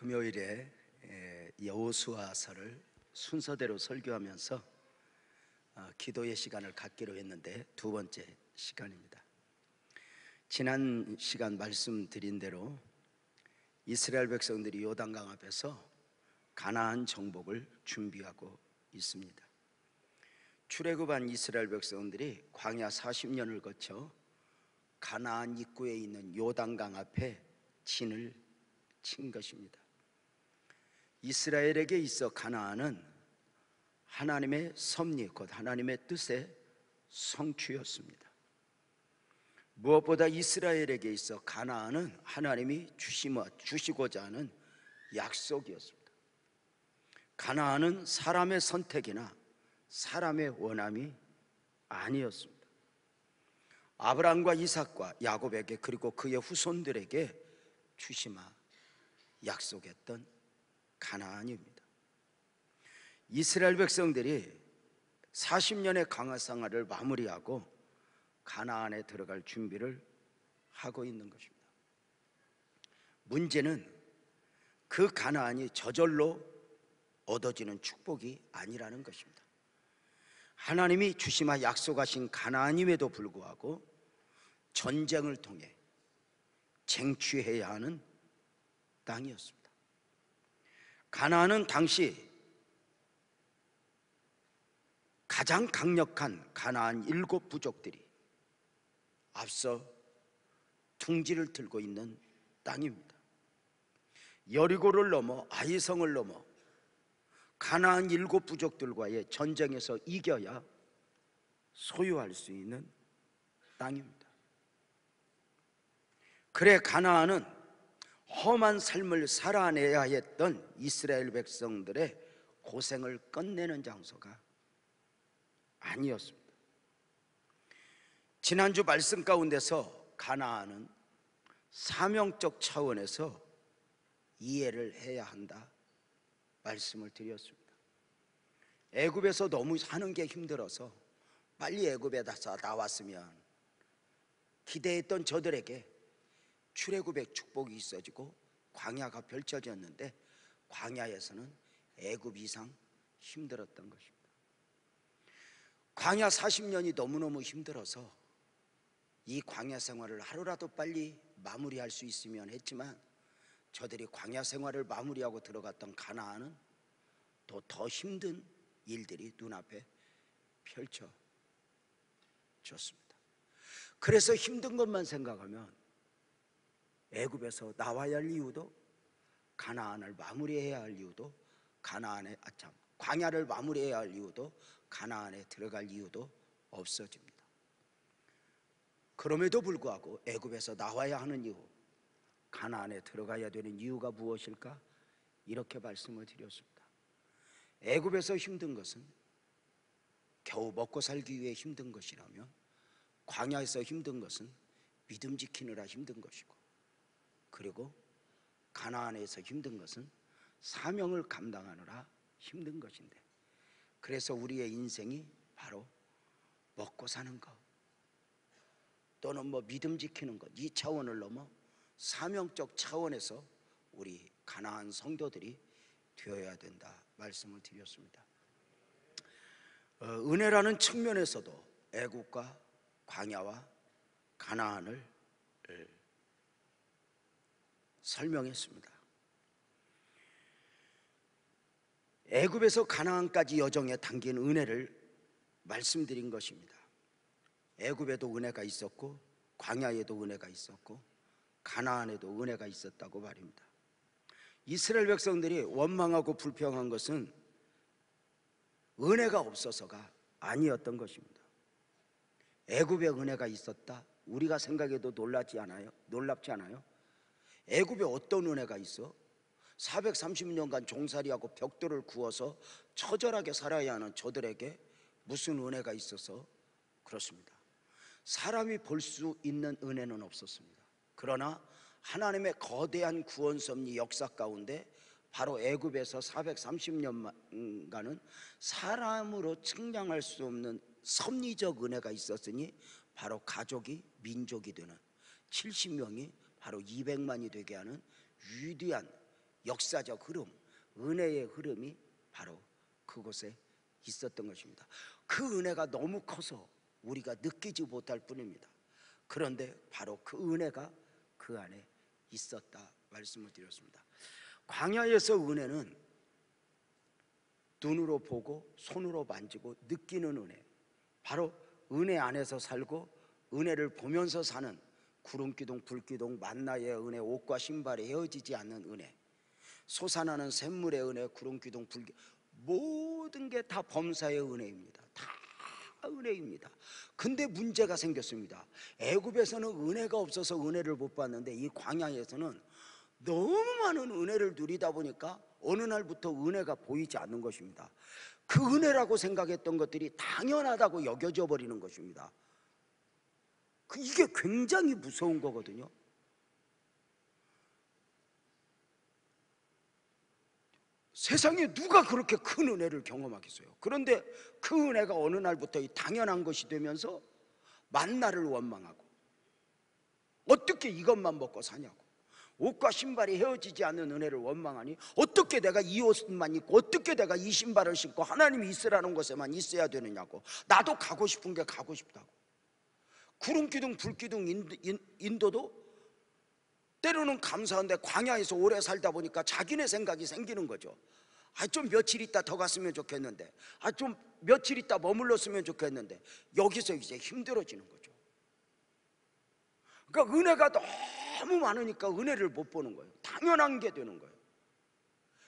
금요일에 여호수아서를 순서대로 설교하면서 기도의 시간을 갖기로 했는데 두 번째 시간입니다. 지난 시간 말씀드린 대로 이스라엘 백성들이 요단강 앞에서 가나안 정복을 준비하고 있습니다. 출애굽한 이스라엘 백성들이 광야 40년을 거쳐 가나안 입구에 있는 요단강 앞에 진을 친 것입니다. 이스라엘에게 있어 가나안은 하나님의 섭리, 곧 하나님의 뜻의 성취였습니다. 무엇보다 이스라엘에게 있어 가나안은 하나님이 주시고자 하는 약속이었습니다. 가나안은 사람의 선택이나 사람의 원함이 아니었습니다. 아브라함과 이삭과 야곱에게, 그리고 그의 후손들에게 주시마 약속했던 가나안입니다. 이스라엘 백성들이 40년의 광야 생활을 마무리하고 가나안에 들어갈 준비를 하고 있는 것입니다. 문제는 그 가나안이 저절로 얻어지는 축복이 아니라는 것입니다. 하나님이 주시마 약속하신 가나안임에도 불구하고 전쟁을 통해 쟁취해야 하는 땅이었습니다. 가나안은 당시 가장 강력한 가나안 7 부족들이 앞서 둥지를 들고 있는 땅입니다. 여리고를 넘어 아이성을 넘어 가나안 7 부족들과의 전쟁에서 이겨야 소유할 수 있는 땅입니다. 그래 가나안은 험한 삶을 살아내야 했던 이스라엘 백성들의 고생을 끝내는 장소가 아니었습니다. 지난주 말씀 가운데서 가나안은 사명적 차원에서 이해를 해야 한다 말씀을 드렸습니다. 애굽에서 너무 사는 게 힘들어서 빨리 애굽에서 나왔으면 기대했던 저들에게 출애굽의 축복이 있어지고 광야가 펼쳐졌는데 광야에서는 애굽 이상 힘들었던 것입니다. 광야 40년이 너무너무 힘들어서 이 광야 생활을 하루라도 빨리 마무리할 수 있으면 했지만 저들이 광야 생활을 마무리하고 들어갔던 가나안은 또 더 힘든 일들이 눈앞에 펼쳐졌습니다. 그래서 힘든 것만 생각하면 애굽에서 나와야 할 이유도, 가나안을 마무리해야 할 이유도, 광야를 마무리해야 할 이유도, 가나안에 들어갈 이유도 없어집니다. 그럼에도 불구하고 애굽에서 나와야 하는 이유, 가나안에 들어가야 되는 이유가 무엇일까? 이렇게 말씀을 드렸습니다. 애굽에서 힘든 것은 겨우 먹고 살기 위해 힘든 것이라면 광야에서 힘든 것은 믿음 지키느라 힘든 것이고, 그리고 가나안에서 힘든 것은 사명을 감당하느라 힘든 것인데, 그래서 우리의 인생이 바로 먹고 사는 것 또는 믿음 지키는 것, 이 차원을 넘어 사명적 차원에서 우리 가나안 성도들이 되어야 된다 말씀을 드렸습니다. 은혜라는 측면에서도 애굽과 광야와 가나안을 설명했습니다. 애굽에서 가나안까지 여정에 담긴 은혜를 말씀드린 것입니다. 애굽에도 은혜가 있었고 광야에도 은혜가 있었고 가나안에도 은혜가 있었다고 말입니다. 이스라엘 백성들이 원망하고 불평한 것은 은혜가 없어서가 아니었던 것입니다. 애굽에 은혜가 있었다, 우리가 생각해도 놀랍지 않아요? 애굽에 어떤 은혜가 있어? 430년간 종살이하고 벽돌을 구워서 처절하게 살아야 하는 저들에게 무슨 은혜가 있어서 그렇습니다. 사람이 볼 수 있는 은혜는 없었습니다. 그러나 하나님의 거대한 구원 섭리 역사 가운데 바로 애굽에서 430년간은 사람으로 측량할 수 없는 섭리적 은혜가 있었으니 바로 가족이 민족이 되는 70명이 바로 200만이 되게 하는 위대한 역사적 흐름, 은혜의 흐름이 바로 그곳에 있었던 것입니다. 그 은혜가 너무 커서 우리가 느끼지 못할 뿐입니다. 그런데 바로 그 은혜가 그 안에 있었다 말씀을 드렸습니다. 광야에서 은혜는 눈으로 보고 손으로 만지고 느끼는 은혜, 바로 은혜 안에서 살고 은혜를 보면서 사는 구름기둥 불기둥 만나의 은혜, 옷과 신발이 헤어지지 않는 은혜, 솟아나는 샘물의 은혜, 구름기둥 불기둥, 모든 게 다 범사의 은혜입니다. 다 은혜입니다. 근데 문제가 생겼습니다. 애굽에서는 은혜가 없어서 은혜를 못 받는데 이 광야에서는 너무 많은 은혜를 누리다 보니까 어느 날부터 은혜가 보이지 않는 것입니다. 그 은혜라고 생각했던 것들이 당연하다고 여겨져 버리는 것입니다. 이게 굉장히 무서운 거거든요. 세상에 누가 그렇게 큰 은혜를 경험하겠어요? 그런데 그 은혜가 어느 날부터 당연한 것이 되면서 만나를 원망하고, 어떻게 이것만 먹고 사냐고, 옷과 신발이 헤어지지 않는 은혜를 원망하니 어떻게 내가 이 옷만 입고 어떻게 내가 이 신발을 신고 하나님이 있으라는 곳에만 있어야 되느냐고, 나도 가고 싶은 게 가고 싶다고. 구름기둥 불기둥 인도도 때로는 감사한데 광야에서 오래 살다 보니까 자기네 생각이 생기는 거죠. 좀 며칠 있다 더 갔으면 좋겠는데, 좀 며칠 있다 머물렀으면 좋겠는데, 여기서 이제 힘들어지는 거죠. 그러니까 은혜가 너무 많으니까 은혜를 못 보는 거예요. 당연한 게 되는 거예요.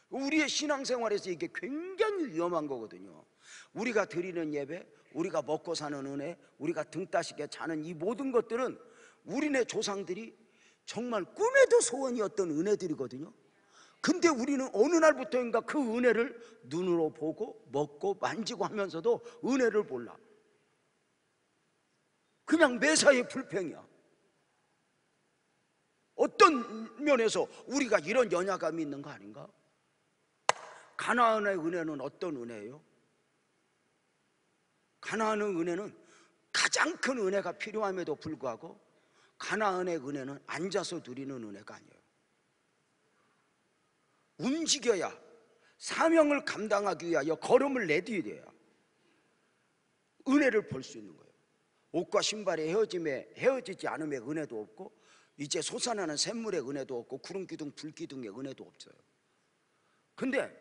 우리의 신앙생활에서 이게 굉장히 위험한 거거든요. 우리가 드리는 예배, 우리가 먹고 사는 은혜, 우리가 등 따시게 자는 이 모든 것들은 우리네 조상들이 정말 꿈에도 소원이었던 은혜들이거든요. 근데 우리는 어느 날부터인가 그 은혜를 눈으로 보고 먹고 만지고 하면서도 은혜를 몰라. 그냥 매사에 불평이야. 어떤 면에서 우리가 이런 연약감이 있는 거 아닌가? 가나안의 은혜는 어떤 은혜예요? 가나안의 은혜는 가장 큰 은혜가 필요함에도 불구하고 가나안의 은혜는 앉아서 누리는 은혜가 아니에요. 움직여야, 사명을 감당하기 위하여 걸음을 내디뎌야 은혜를 볼 수 있는 거예요. 옷과 신발이 헤어지지 않음의 은혜도 없고, 이제 솟아나는 샘물의 은혜도 없고, 구름기둥 불기둥의 은혜도 없어요. 근데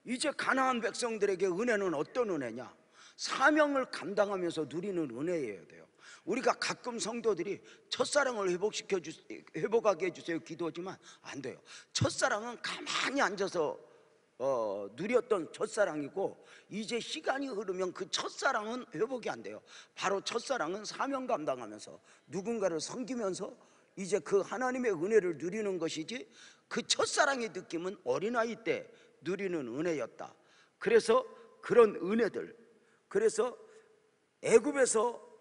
이제 가나안 백성들에게 은혜는 어떤 은혜냐? 사명을 감당하면서 누리는 은혜여야 돼요. 우리가 가끔 성도들이 첫사랑을 회복하게 해주세요 기도하지만 안 돼요. 첫사랑은 가만히 앉아서 누렸던 첫사랑이고, 이제 시간이 흐르면 그 첫사랑은 회복이 안 돼요. 바로 첫사랑은 사명 감당하면서 누군가를 섬기면서 이제 그 하나님의 은혜를 누리는 것이지, 그 첫사랑의 느낌은 어린아이 때 누리는 은혜였다. 그래서 그런 은혜들, 그래서 애굽에서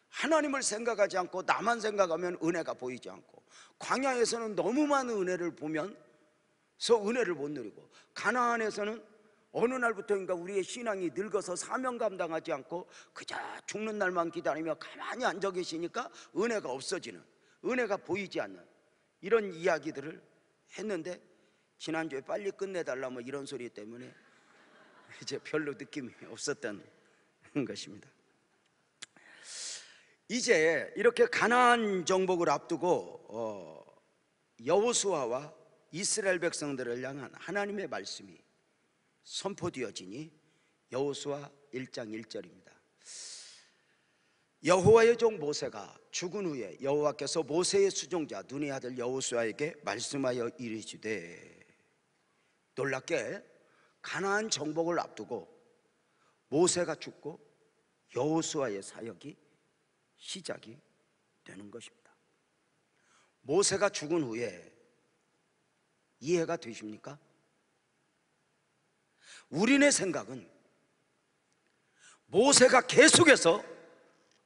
하나님을 생각하지 않고 나만 생각하면 은혜가 보이지 않고, 광야에서는 너무 많은 은혜를 보면서 은혜를 못 누리고, 가나안에서는 어느 날부터인가 우리의 신앙이 늙어서 사명 감당하지 않고 그저 죽는 날만 기다리며 가만히 앉아 계시니까 은혜가 없어지는, 은혜가 보이지 않는 이런 이야기들을 했는데, 지난주에 빨리 끝내달라 뭐 이런 소리 때문에 이제 별로 느낌이 없었던 것입니다. 이제 이렇게 가나안 정복을 앞두고 여호수아와 이스라엘 백성들을 향한 하나님의 말씀이 선포되어지니 여호수아 1장 1절입니다. 여호와의 종 모세가 죽은 후에 여호와께서 모세의 수종자 눈의 아들 여호수아에게 말씀하여 이르시되, 놀랍게 가나안 정복을 앞두고 모세가 죽고 여호수아의 사역이 시작이 되는 것입니다. 모세가 죽은 후에, 이해가 되십니까? 우리네 생각은 모세가 계속해서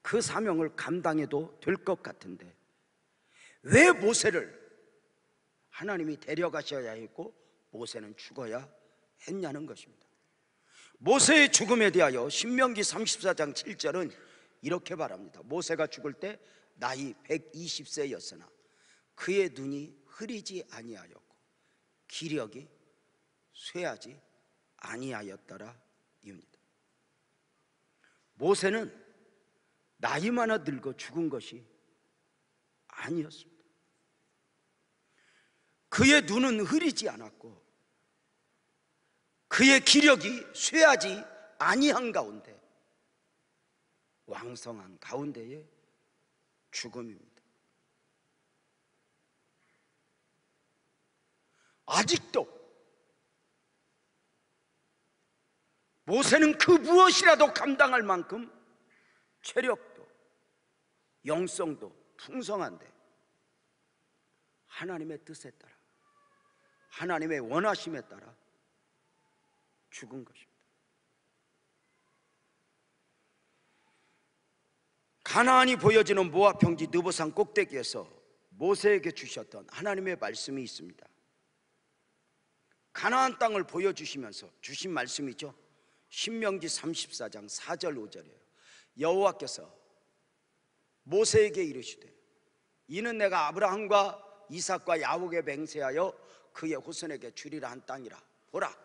그 사명을 감당해도 될 것 같은데 왜 모세를 하나님이 데려가셔야 했고 모세는 죽어야 했냐는 것입니다. 모세의 죽음에 대하여 신명기 34장 7절은 이렇게 말합니다. 모세가 죽을 때 나이 120세였으나 그의 눈이 흐리지 아니하였고 기력이 쇠하지 아니하였더라 입니다. 모세는 나이 많아 늙어 죽은 것이 아니었습니다. 그의 눈은 흐리지 않았고 그의 기력이 쇠하지 아니한 가운데 왕성한 가운데의 죽음입니다. 아직도 모세는 그 무엇이라도 감당할 만큼 체력도 영성도 풍성한데 하나님의 뜻에 따라 하나님의 원하심에 따라 죽은 것입니다. 가나안이 보여지는 모압 평지 느보산 꼭대기에서 모세에게 주셨던 하나님의 말씀이 있습니다. 가나안 땅을 보여주시면서 주신 말씀이죠. 신명기 34장 4절 5절이에요. 여호와께서 모세에게 이르시되 이는 내가 아브라함과 이삭과 야곱에 맹세하여 그의 후손에게 주리라 한 땅이라. 보라,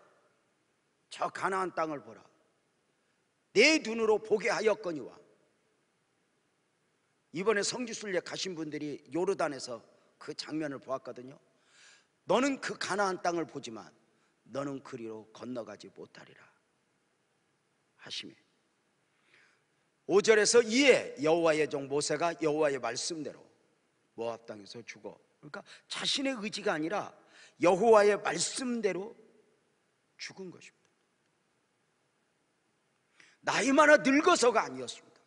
저 가나안 땅을 보라. 내 눈으로 보게 하였거니와. 이번에 성지순례 가신 분들이 요르단에서 그 장면을 보았거든요. 너는 그 가나안 땅을 보지만 너는 그리로 건너가지 못하리라 하시며 5절에서 이에 여호와의 종 모세가 여호와의 말씀대로 모압 땅에서 죽어. 그러니까 자신의 의지가 아니라 여호와의 말씀대로 죽은 것입니다. 나이 많아 늙어서가 아니었습니다.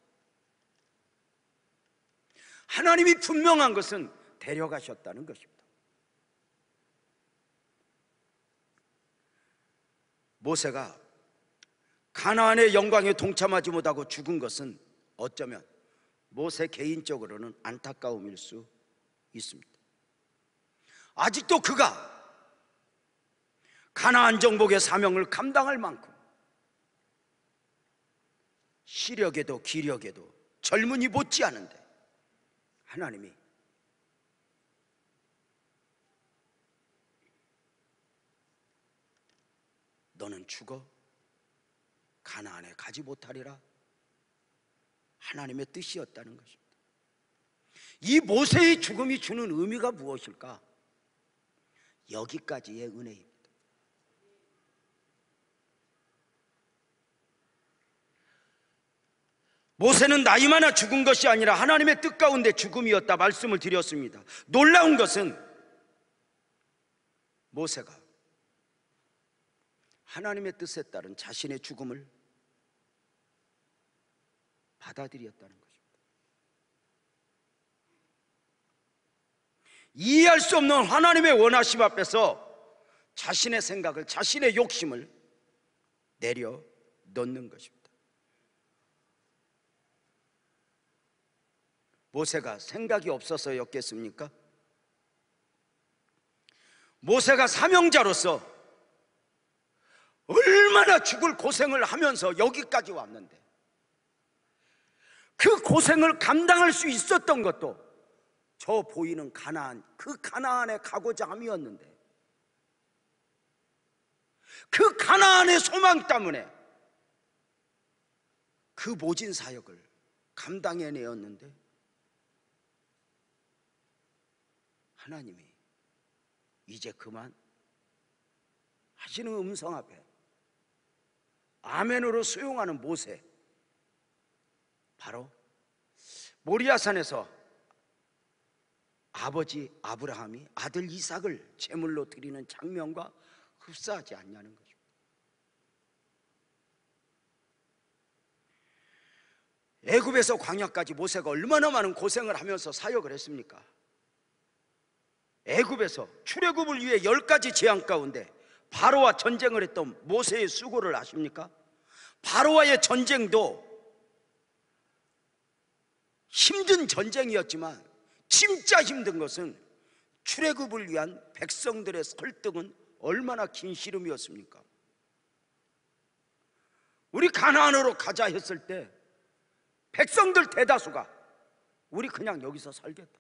하나님이 분명한 것은 데려가셨다는 것입니다. 모세가 가나안의 영광에 동참하지 못하고 죽은 것은 어쩌면 모세 개인적으로는 안타까움일 수 있습니다. 아직도 그가 가나안 정복의 사명을 감당할 만큼 시력에도 기력에도 젊은이 못지않은데 하나님이 너는 죽어 가나안에 가지 못하리라 하나님의 뜻이었다는 것입니다. 이 모세의 죽음이 주는 의미가 무엇일까? 여기까지의 은혜입니다. 모세는 나이 많아 죽은 것이 아니라 하나님의 뜻 가운데 죽음이었다 말씀을 드렸습니다. 놀라운 것은 모세가 하나님의 뜻에 따른 자신의 죽음을 받아들였다는 것입니다. 이해할 수 없는 하나님의 원하심 앞에서 자신의 생각을, 자신의 욕심을 내려놓는 것입니다. 모세가 생각이 없어서였겠습니까? 모세가 사명자로서 얼마나 죽을 고생을 하면서 여기까지 왔는데 그 고생을 감당할 수 있었던 것도 저 보이는 가나안, 그 가나안에 가고자 함이었는데 그 가나안의 소망 때문에 그 모진 사역을 감당해내었는데 하나님이 이제 그만 하시는 음성 앞에 아멘으로 수용하는 모세, 바로 모리아산에서 아버지 아브라함이 아들 이삭을 제물로 드리는 장면과 흡사하지 않냐는 것입니다. 애굽에서 광야까지 모세가 얼마나 많은 고생을 하면서 사역을 했습니까? 애굽에서 출애굽을 위해 10가지 재앙 가운데 바로와 전쟁을 했던 모세의 수고를 아십니까? 바로와의 전쟁도 힘든 전쟁이었지만 진짜 힘든 것은 출애굽을 위한 백성들의 설득은 얼마나 긴 씨름이었습니까? 우리 가나안으로 가자 했을 때 백성들 대다수가 우리 그냥 여기서 살겠다,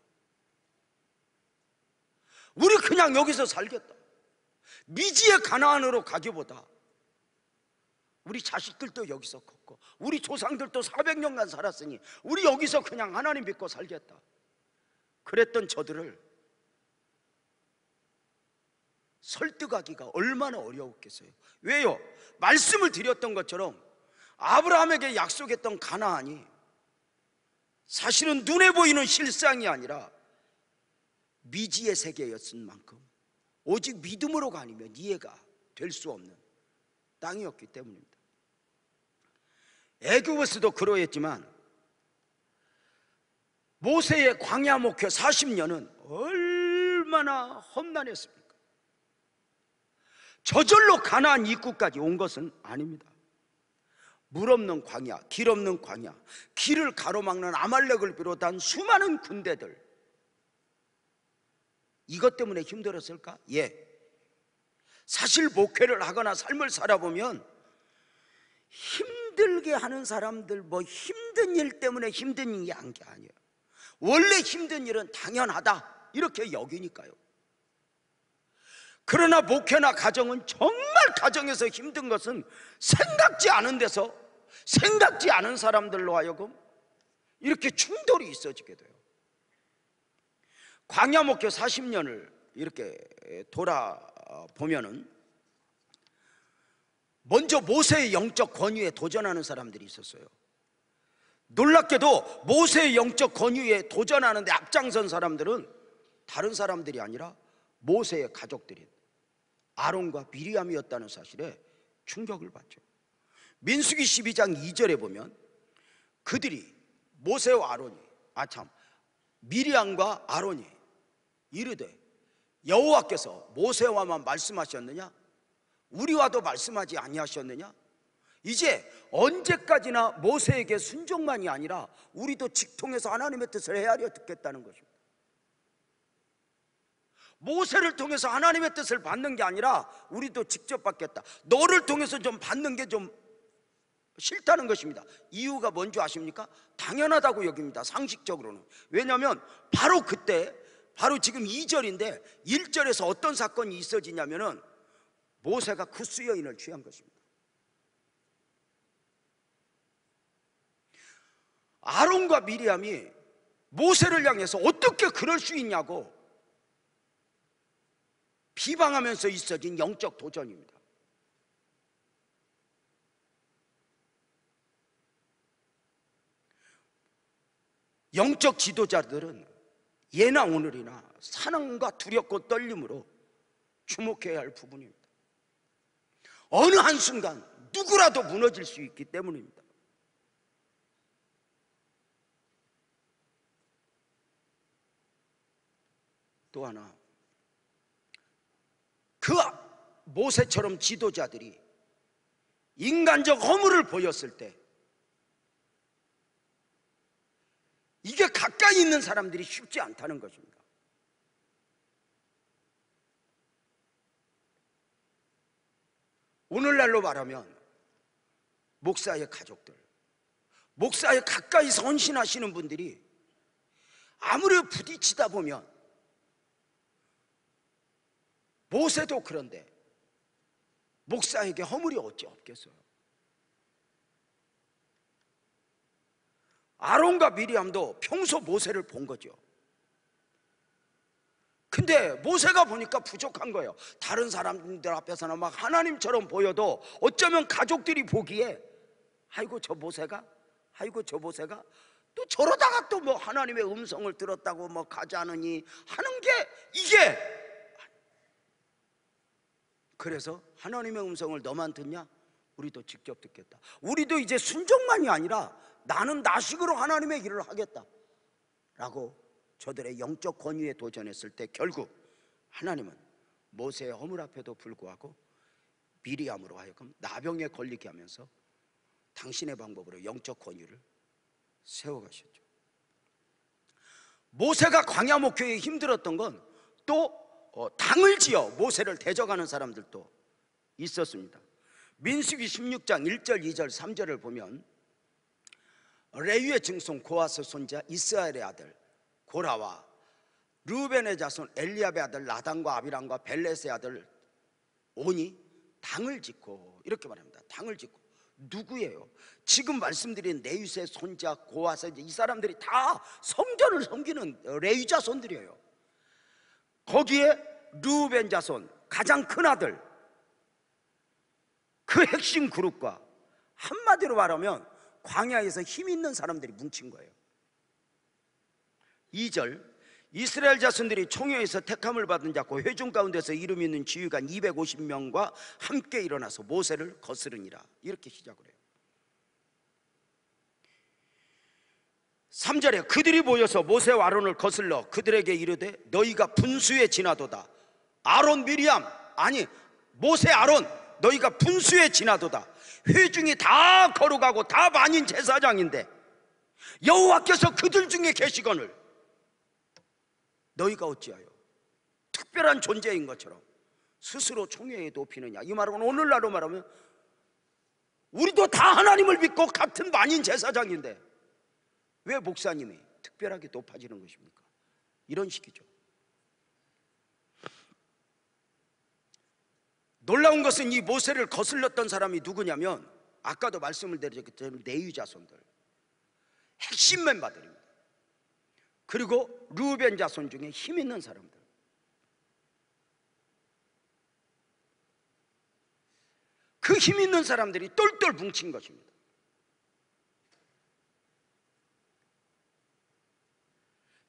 우리 그냥 여기서 살겠다, 미지의 가나안으로 가기보다 우리 자식들도 여기서 컸고 우리 조상들도 400년간 살았으니 우리 여기서 그냥 하나님 믿고 살겠다, 그랬던 저들을 설득하기가 얼마나 어려웠겠어요. 왜요? 말씀을 드렸던 것처럼 아브라함에게 약속했던 가나안이 사실은 눈에 보이는 실상이 아니라 미지의 세계였을 만큼 오직 믿음으로가 아니면 이해가 될 수 없는 땅이었기 때문입니다. 애굽에서도 그러했지만 모세의 광야 목회 40년은 얼마나 험난했습니까? 저절로 가나안 입구까지 온 것은 아닙니다. 물 없는 광야, 길 없는 광야, 길을 가로막는 아말렉을 비롯한 수많은 군대들, 이것 때문에 힘들었을까? 예. 사실 목회를 하거나 삶을 살아보면 힘들게 하는 사람들, 뭐 힘든 일 때문에 힘든 일이 한 게 아니에요. 원래 힘든 일은 당연하다 이렇게 여기니까요. 그러나 목회나 가정은 정말 가정에서 힘든 것은 생각지 않은 데서 생각지 않은 사람들로 하여금 이렇게 충돌이 있어지게 돼요. 광야 목회 40년을 이렇게 돌아보면은 먼저 모세의 영적 권위에 도전하는 사람들이 있었어요. 놀랍게도 모세의 영적 권위에 도전하는데 앞장선 사람들은 다른 사람들이 아니라 모세의 가족들인 아론과 미리암이었다는 사실에 충격을 받죠. 민수기 12장 2절에 보면 그들이 모세와 아론이 미리암과 아론이 이르되 여호와께서 모세와만 말씀하셨느냐? 우리와도 말씀하지 아니하셨느냐? 이제 언제까지나 모세에게 순종만이 아니라 우리도 직통해서 하나님의 뜻을 헤아려 듣겠다는 것입니다. 모세를 통해서 하나님의 뜻을 받는 게 아니라 우리도 직접 받겠다, 너를 통해서 좀 받는 게 좀 싫다는 것입니다. 이유가 뭔지 아십니까? 당연하다고 여깁니다, 상식적으로는. 왜냐하면 바로 그때, 바로 지금 2절인데 1절에서 어떤 사건이 있어지냐면은 모세가 구스 여인을 취한 것입니다. 아론과 미리암이 모세를 향해서 어떻게 그럴 수 있냐고 비방하면서 있어진 영적 도전입니다. 영적 지도자들은 예나 오늘이나 사랑과 두렵고 떨림으로 주목해야 할 부분입니다. 어느 한순간 누구라도 무너질 수 있기 때문입니다. 또 하나, 그 모세처럼 지도자들이 인간적 허물을 보였을 때 이게 가까이 있는 사람들이 쉽지 않다는 것입니다. 오늘날로 말하면 목사의 가족들, 목사에 가까이 헌신하시는 분들이 아무리 부딪히다 보면, 모세도 그런데 목사에게 허물이 어찌 없겠어요? 아론과 미리암도 평소 모세를 본 거죠. 근데 모세가 보니까 부족한 거예요. 다른 사람들 앞에서는 막 하나님처럼 보여도 어쩌면 가족들이 보기에 아이고 저 모세가, 아이고 저 모세가 또 저러다가 또 뭐 하나님의 음성을 들었다고 뭐 가자느니 하는 게 이게, 그래서 하나님의 음성을 너만 듣냐? 우리도 직접 듣겠다. 우리도 이제 순종만이 아니라 나는 나식으로 하나님의 길을 하겠다 라고 저들의 영적 권위에 도전했을 때 결국 하나님은 모세의 허물 앞에도 불구하고 미리암으로 하여금 나병에 걸리게 하면서 당신의 방법으로 영적 권위를 세워가셨죠. 모세가 광야 목회에 힘들었던 건 또 당을 지어 모세를 대적하는 사람들도 있었습니다. 민수기 16장 1절 2절 3절을 보면 레위의 증손 고아스 손자 이스라엘의 아들 고라와 르우벤의 자손 엘리압의 아들 나단과 아비람과 벨렛의 아들 오니 당을 짓고, 이렇게 말합니다. 당을 짓고. 누구예요? 지금 말씀드린 레위의 손자 고아서 이 사람들이 다 성전을 섬기는 레위 자손들이에요. 거기에 르우벤 자손 가장 큰 아들, 그 핵심 그룹과 한마디로 말하면 광야에서 힘 있는 사람들이 뭉친 거예요. 2절, 이스라엘 자손들이 총회에서 택함을 받은 자고 회중 가운데서 이름 있는 지휘관 250명과 함께 일어나서 모세를 거스르니라. 이렇게 시작을 해요. 3절에 그들이 모여서 모세와 아론을 거슬러 그들에게 이르되 너희가 분수에 지나도다. 아론 미리암, 아니 모세 아론, 너희가 분수에 지나도다. 회중이 다 거룩하고 다 만인 제사장인데 여호와께서 그들 중에 계시거늘 너희가 어찌하여 특별한 존재인 것처럼 스스로 총회에 높이느냐. 이 말은 오늘날로 말하면 우리도 다 하나님을 믿고 같은 만인 제사장인데 왜 목사님이 특별하게 높아지는 것입니까? 이런 식이죠. 놀라운 것은 이 모세를 거슬렀던 사람이 누구냐면 아까도 말씀을 드렸던 레위 자손들, 핵심 멤버들입니다. 그리고 르우벤 자손 중에 힘 있는 사람들. 그 힘 있는 사람들이 똘똘 뭉친 것입니다.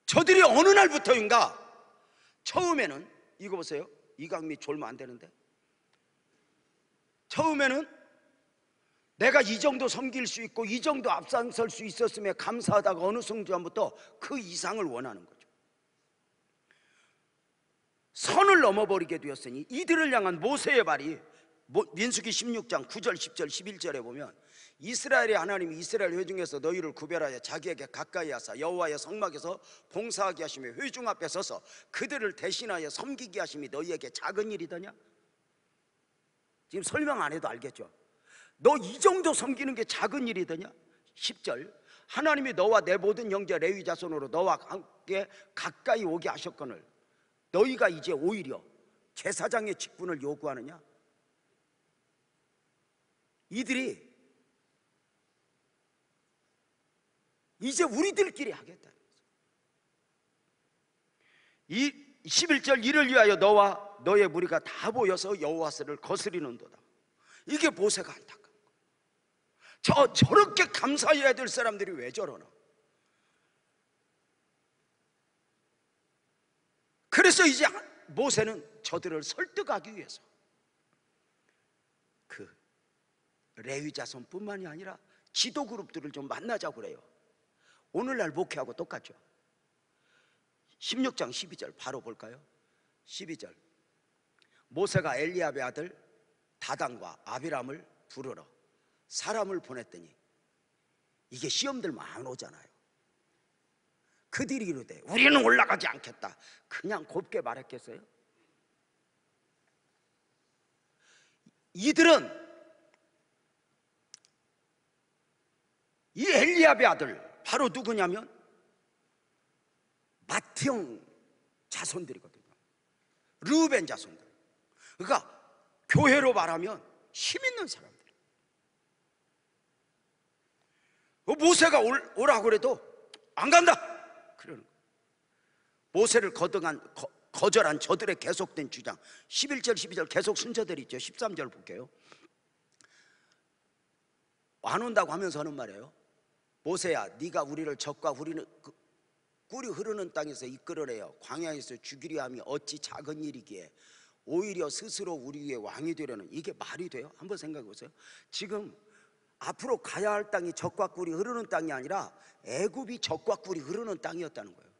저들이 어느 날부터인가 처음에는, 이거 보세요, 이강미 졸면 안 되는데, 처음에는 내가 이 정도 섬길 수 있고 이 정도 앞장설 수 있었음에 감사하다가 어느 순간부터 그 이상을 원하는 거죠. 선을 넘어버리게 되었으니 이들을 향한 모세의 발이 민수기 16장 9절 10절 11절에 보면 이스라엘의 하나님이 이스라엘 회중에서 너희를 구별하여 자기에게 가까이 하사 여호와의 성막에서 봉사하게 하시며 회중 앞에 서서 그들을 대신하여 섬기게 하심이 너희에게 작은 일이더냐? 지금 설명 안 해도 알겠죠? 너 이 정도 섬기는 게 작은 일이더냐? 10절, 하나님이 너와 내 모든 형제 레위 자손으로 너와 함께 가까이 오게 하셨거늘 너희가 이제 오히려 제사장의 직분을 요구하느냐? 이들이 이제 우리들끼리 하겠다. 이 11절, 이를 위하여 너와 너의 무리가 다 모여서 여호와를 거스리는도다. 이게 모세가 안타까운 거예요. 저렇게 감사해야 될 사람들이 왜 저러나? 그래서 이제 모세는 저들을 설득하기 위해서 그 레위 자손뿐만이 아니라 지도 그룹들을 좀 만나자고 그래요. 오늘날 목회하고 똑같죠. 16장 12절 바로 볼까요? 12절, 모세가 엘리압의 아들 다단과 아비람을 부르러 사람을 보냈더니, 이게 시험들만 안 오잖아요. 그들이 이르되 우리는 올라가지 않겠다. 그냥 곱게 말했겠어요? 이들은 이 엘리압의 아들 바로 누구냐면 마티형 자손들이거든요. 르우벤 자손들. 그러니까 교회로 말하면 힘 있는 사람들. 모세가 오라고 그래도 안 간다 그러는 거예요. 모세를 거절한 저들의 계속된 주장. 11절 12절 계속 순서들이 있죠. 13절 볼게요. 안 온다고 하면서 하는 말이에요. 모세야, 네가 우리를 적과 꿀이 흐르는 땅에서 이끌어내어 광야에서 죽이려 함이 어찌 작은 일이기에 오히려 스스로 우리 위에 왕이 되려는, 이게 말이 돼요? 한번 생각해 보세요. 지금 앞으로 가야 할 땅이 적과 꿀이 흐르는 땅이 아니라 애굽이 적과 꿀이 흐르는 땅이었다는 거예요.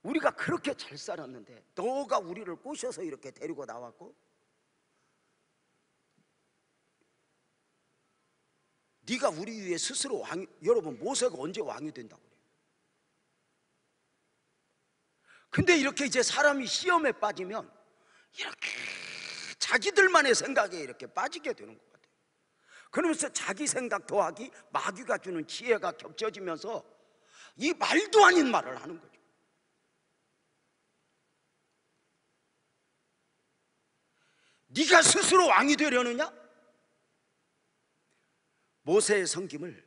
우리가 그렇게 잘 살았는데 너가 우리를 꼬셔서 이렇게 데리고 나왔고, 네가 우리 위에 스스로 왕이, 여러분 모세가 언제 왕이 된다고 그래요? 근데 이렇게 이제 사람이 시험에 빠지면 이렇게 자기들만의 생각에 이렇게 빠지게 되는 것 같아요. 그러면서 자기 생각 더하기 마귀가 주는 지혜가 겹쳐지면서 이 말도 아닌 말을 하는 거죠. 네가 스스로 왕이 되려느냐? 모세의 섬김을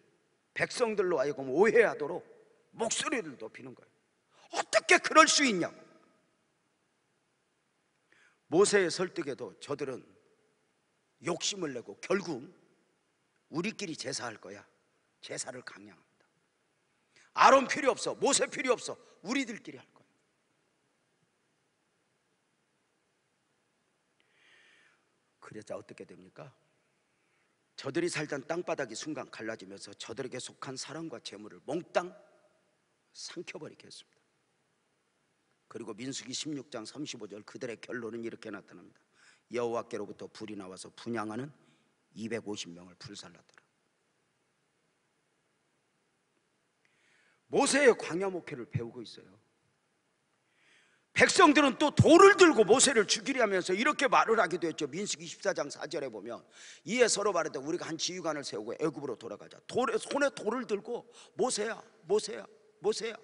백성들로 하여금 오해하도록 목소리를 높이는 거예요. 어떻게 그럴 수 있냐고. 모세의 설득에도 저들은 욕심을 내고 결국 우리끼리 제사할 거야. 제사를 강행합니다. 아론 필요 없어, 모세 필요 없어, 우리들끼리 할 거야. 그래서 어떻게 됩니까? 저들이 살던 땅바닥이 순간 갈라지면서 저들에게 속한 사랑과 재물을 몽땅 삼켜버리게 했습니다. 그리고 민수기 16장 35절 그들의 결론은 이렇게 나타납니다. 여호와께로부터 불이 나와서 분향하는 250명을 불살랐더라. 모세의 광야 목회를 배우고 있어요. 백성들은 또 돌을 들고 모세를 죽이려 하면서 이렇게 말을 하기도 했죠. 민수기 14장 4절에 보면 이에 서로 말하되 우리가 한 지휘관을 세우고 애굽으로 돌아가자. 손에 돌을 들고 모세야 모세야 모세야.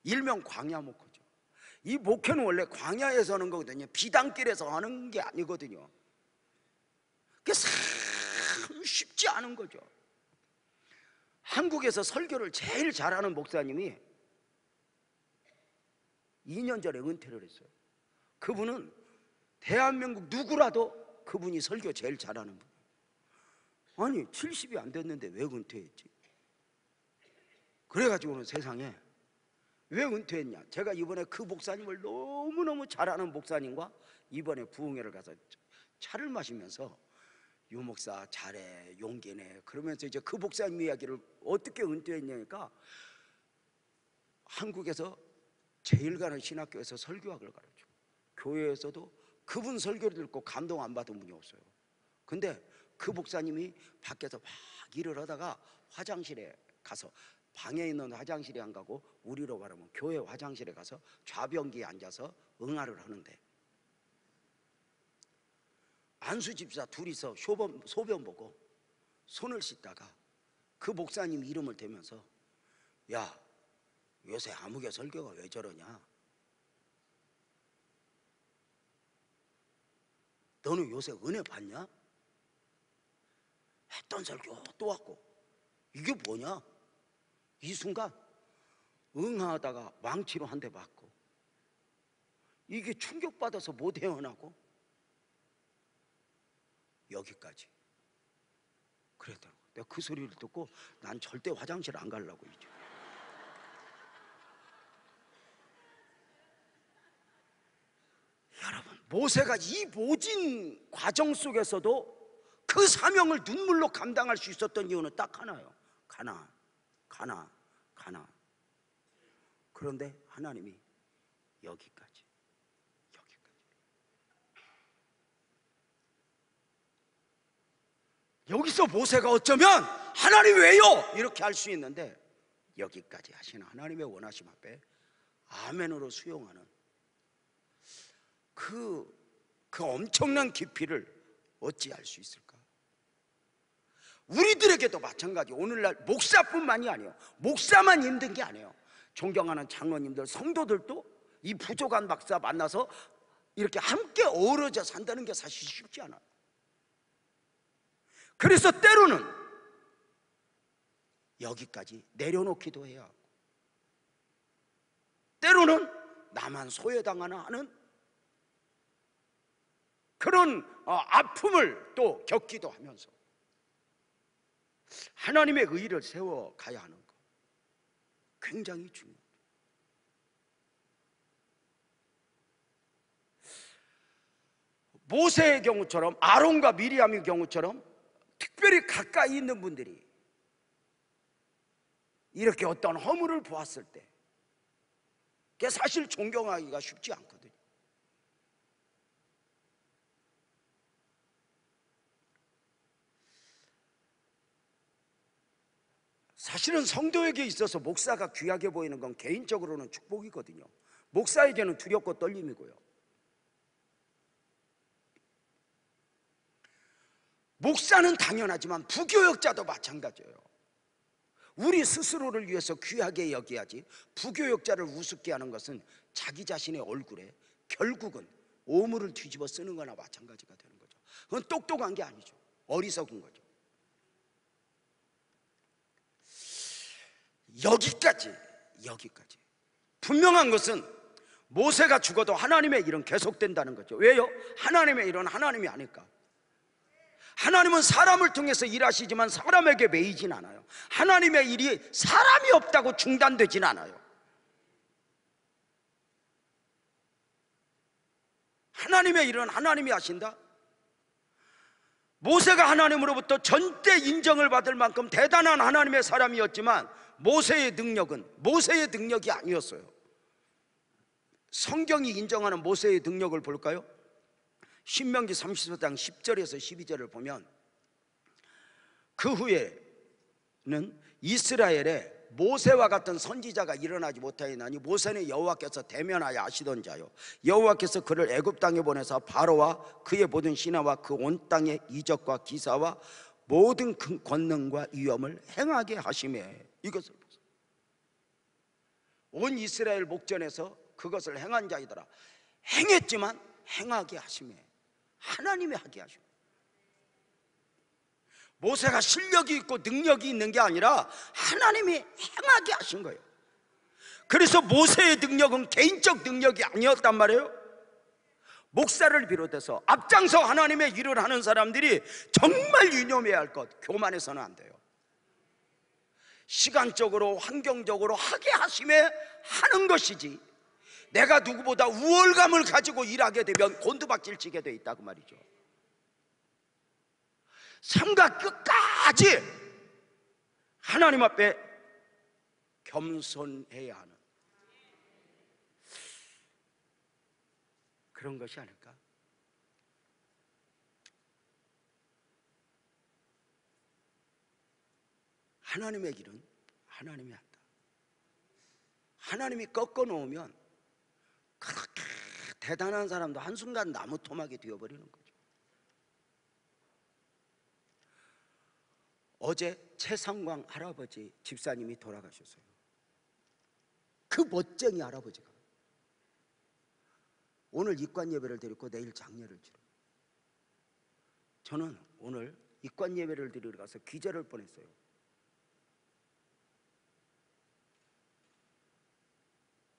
일명 광야 목회죠. 이 목회는 원래 광야에서 하는 거거든요. 비단길에서 하는 게 아니거든요. 그게 참 쉽지 않은 거죠. 한국에서 설교를 제일 잘하는 목사님이 2년 전에 은퇴를 했어요. 그분은 대한민국 누구라도 그분이 설교 제일 잘하는 분. 아니 70이 안 됐는데 왜 은퇴했지? 그래가지고는 세상에 왜 은퇴했냐? 제가 이번에 그 목사님을 너무너무 잘하는 목사님과 이번에 부흥회를 가서 차를 마시면서 유 목사 잘해, 용기 내. 그러면서 이제 그 목사님 이야기를 어떻게 은퇴했냐니까 한국에서 제일 가는 신학교에서 설교학을 가르쳐. 교회에서도 그분 설교를 듣고 감동 안 받은 분이 없어요. 근데 그 목사님이 밖에서 막 일을 하다가 화장실에 가서, 방에 있는 화장실에 안 가고 우리로 말하면 교회 화장실에 가서 좌변기에 앉아서 응아를 하는데 안수 집사 둘이서 소변 보고 손을 씻다가 그 목사님 이름을 대면서 야, 요새 아무개 설교가 왜 저러냐? 너는 요새 은혜 받냐? 했던 설교 또 왔고 이게 뭐냐? 이 순간 응하다가 망치로 한 대 맞고 이게 충격받아서 못 헤어나고 여기까지 그랬더라고. 내가 그 소리를 듣고 난 절대 화장실 안 가려고 이제. 여러분, 모세가 이 모진 과정 속에서도 그 사명을 눈물로 감당할 수 있었던 이유는 딱 하나예요. 가나안. 그런데 하나님이 여기까지. 여기서 모세가 어쩌면 하나님 왜요? 이렇게 할 수 있는데 여기까지 하시는 하나님의 원하심 앞에 아멘으로 수용하는 그 엄청난 깊이를 어찌 알 수 있을까? 우리들에게도 마찬가지. 오늘날 목사뿐만이 아니에요. 목사만 힘든 게 아니에요. 존경하는 장로님들, 성도들도 이 부족한 박사 만나서 이렇게 함께 어우러져 산다는 게 사실 쉽지 않아요. 그래서 때로는 여기까지 내려놓기도 해야 하고, 때로는 나만 소외당하나 하는 그런 아픔을 또 겪기도 하면서 하나님의 의의를 세워가야 하는 것 굉장히 중요해요. 모세의 경우처럼, 아론과 미리암의 경우처럼 특별히 가까이 있는 분들이 이렇게 어떤 허물을 보았을 때 그게 사실 존경하기가 쉽지 않거든요. 사실은 성도에게 있어서 목사가 귀하게 보이는 건 개인적으로는 축복이거든요. 목사에게는 두렵고 떨림이고요. 목사는 당연하지만 부교역자도 마찬가지예요. 우리 스스로를 위해서 귀하게 여겨야지 부교역자를 우습게 하는 것은 자기 자신의 얼굴에 결국은 오물을 뒤집어 쓰는 거나 마찬가지가 되는 거죠. 그건 똑똑한 게 아니죠. 어리석은 거죠. 여기까지 분명한 것은 모세가 죽어도 하나님의 일은 계속된다는 거죠. 왜요? 하나님의 일은 하나님이 아닐까. 하나님은 사람을 통해서 일하시지만 사람에게 매이진 않아요. 하나님의 일이 사람이 없다고 중단되진 않아요. 하나님의 일은 하나님이 하신다. 모세가 하나님으로부터 전대 인정을 받을 만큼 대단한 하나님의 사람이었지만 모세의 능력은 모세의 능력이 아니었어요. 성경이 인정하는 모세의 능력을 볼까요? 신명기 34장 10절에서 12절을 보면 그 후에는 이스라엘에 모세와 같은 선지자가 일어나지 못하였나니 모세는 여호와께서 대면하여 아시던 자요 여호와께서 그를 애굽 땅에 보내사 바로와 그의 모든 신하와 그 온 땅의 이적과 기사와 모든 그 권능과 위엄을 행하게 하심에 이것을 보세요. 온 이스라엘 목전에서 그것을 행한 자이더라. 행했지만 행하게 하심에 하나님이 하게 하시고 모세가 실력이 있고 능력이 있는 게 아니라 하나님이 행하게 하신 거예요. 그래서 모세의 능력은 개인적 능력이 아니었단 말이에요. 목사를 비롯해서 앞장서 하나님의 일을 하는 사람들이 정말 유념해야 할 것, 교만해서는 안 돼요. 시간적으로 환경적으로 하게 하심에 하는 것이지 내가 누구보다 우월감을 가지고 일하게 되면 곤두박질 치게 돼 있다고 말이죠. 삶과 끝까지 하나님 앞에 겸손해야 하는 그런 것이 아닐까? 하나님의 길은 하나님이 한다. 하나님이 꺾어 놓으면 그렇게 대단한 사람도 한순간 나무 토막이 되어버리는 거죠. 어제 최상광 할아버지 집사님이 돌아가셨어요. 그 멋쟁이 할아버지가 오늘 입관 예배를 드리고 내일 장례를 치러요. 저는 오늘 입관 예배를 드리러 가서 기절할 뻔했어요.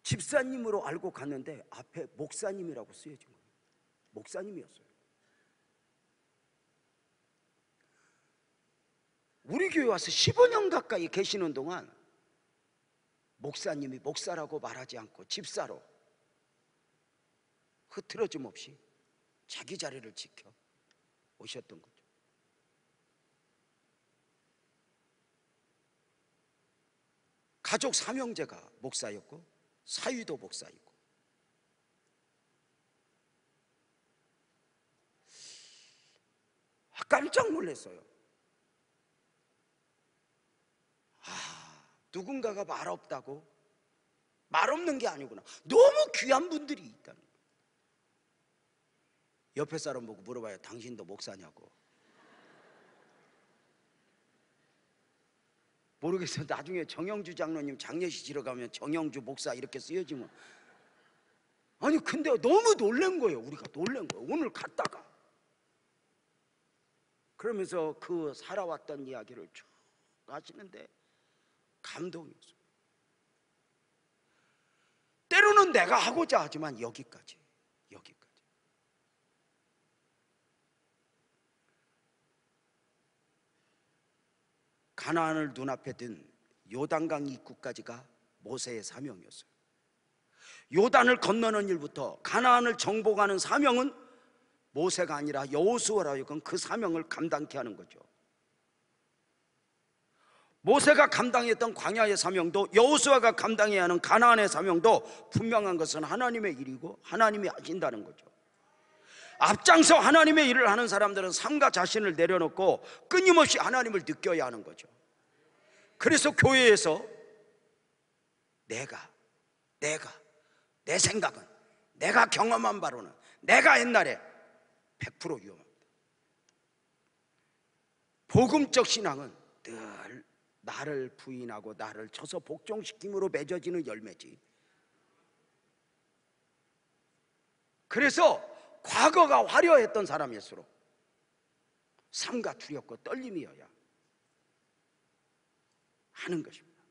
집사님으로 알고 갔는데 앞에 목사님이라고 쓰여진 거예요. 목사님이었어요. 우리 교회 와서 15년 가까이 계시는 동안 목사님이 목사라고 말하지 않고 집사로 흐트러짐 없이 자기 자리를 지켜 오셨던 거죠. 가족 삼형제가 목사였고 사위도 목사이고 깜짝 놀랐어요. 누군가가 말 없다고? 말 없는 게 아니구나. 너무 귀한 분들이 있다는 거예요. 옆에 사람 보고 물어봐요. 당신도 목사냐고. 모르겠어요. 나중에 정영주 장로님 장례식 지러 가면 정영주 목사 이렇게 쓰여지면 아니 근데 너무 놀란 거예요. 우리가 놀란 거예요. 오늘 갔다가 그러면서 그 살아왔던 이야기를 쭉 하시는데 감동이었어요. 때로는 내가 하고자 하지만 여기까지. 가나안을 눈앞에 둔 요단강 입구까지가 모세의 사명이었어요. 요단을 건너는 일부터 가나안을 정복하는 사명은 모세가 아니라 여호수아라 하여금 그 사명을 감당케 하는 거죠. 모세가 감당했던 광야의 사명도 여호수아가 감당해야 하는 가나안의 사명도 분명한 것은 하나님의 일이고 하나님이 하신다는 거죠. 앞장서 하나님의 일을 하는 사람들은 삶과 자신을 내려놓고 끊임없이 하나님을 느껴야 하는 거죠. 그래서 교회에서 내 생각은, 내가 경험한 바로는, 내가 옛날에 100% 위험합니다. 복음적 신앙은 늘 나를 부인하고 나를 쳐서 복종시킴으로 맺어지는 열매지, 그래서 과거가 화려했던 사람일수록 삶과 두렵고 떨림이어야 하는 것입니다.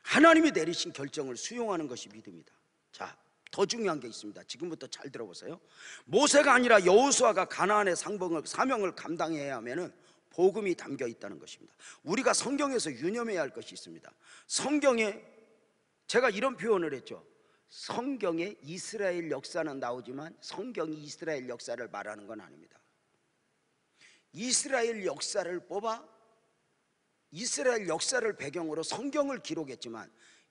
하나님이 내리신 결정을 수용하는 것이 믿음이다. 자, 더 중요한 게 있습니다. 지금부터 잘 들어보세요. 모세가 아니라 여호수아가 가나안의 사명을 감당해야 하면은 복음이 담겨 있다는 것입니다. 우리가 성경에서 유념해야 할 것이 있습니다. 성경에 제가 이런 표현을 했죠. 성경에 이스라엘 역사는 나오지만 성경이 이스라엘 역사를 말하는 건 아닙니다. 이스라엘 역사를 뽑아 이스라엘 역사를 배경으로 성경을 기록했지만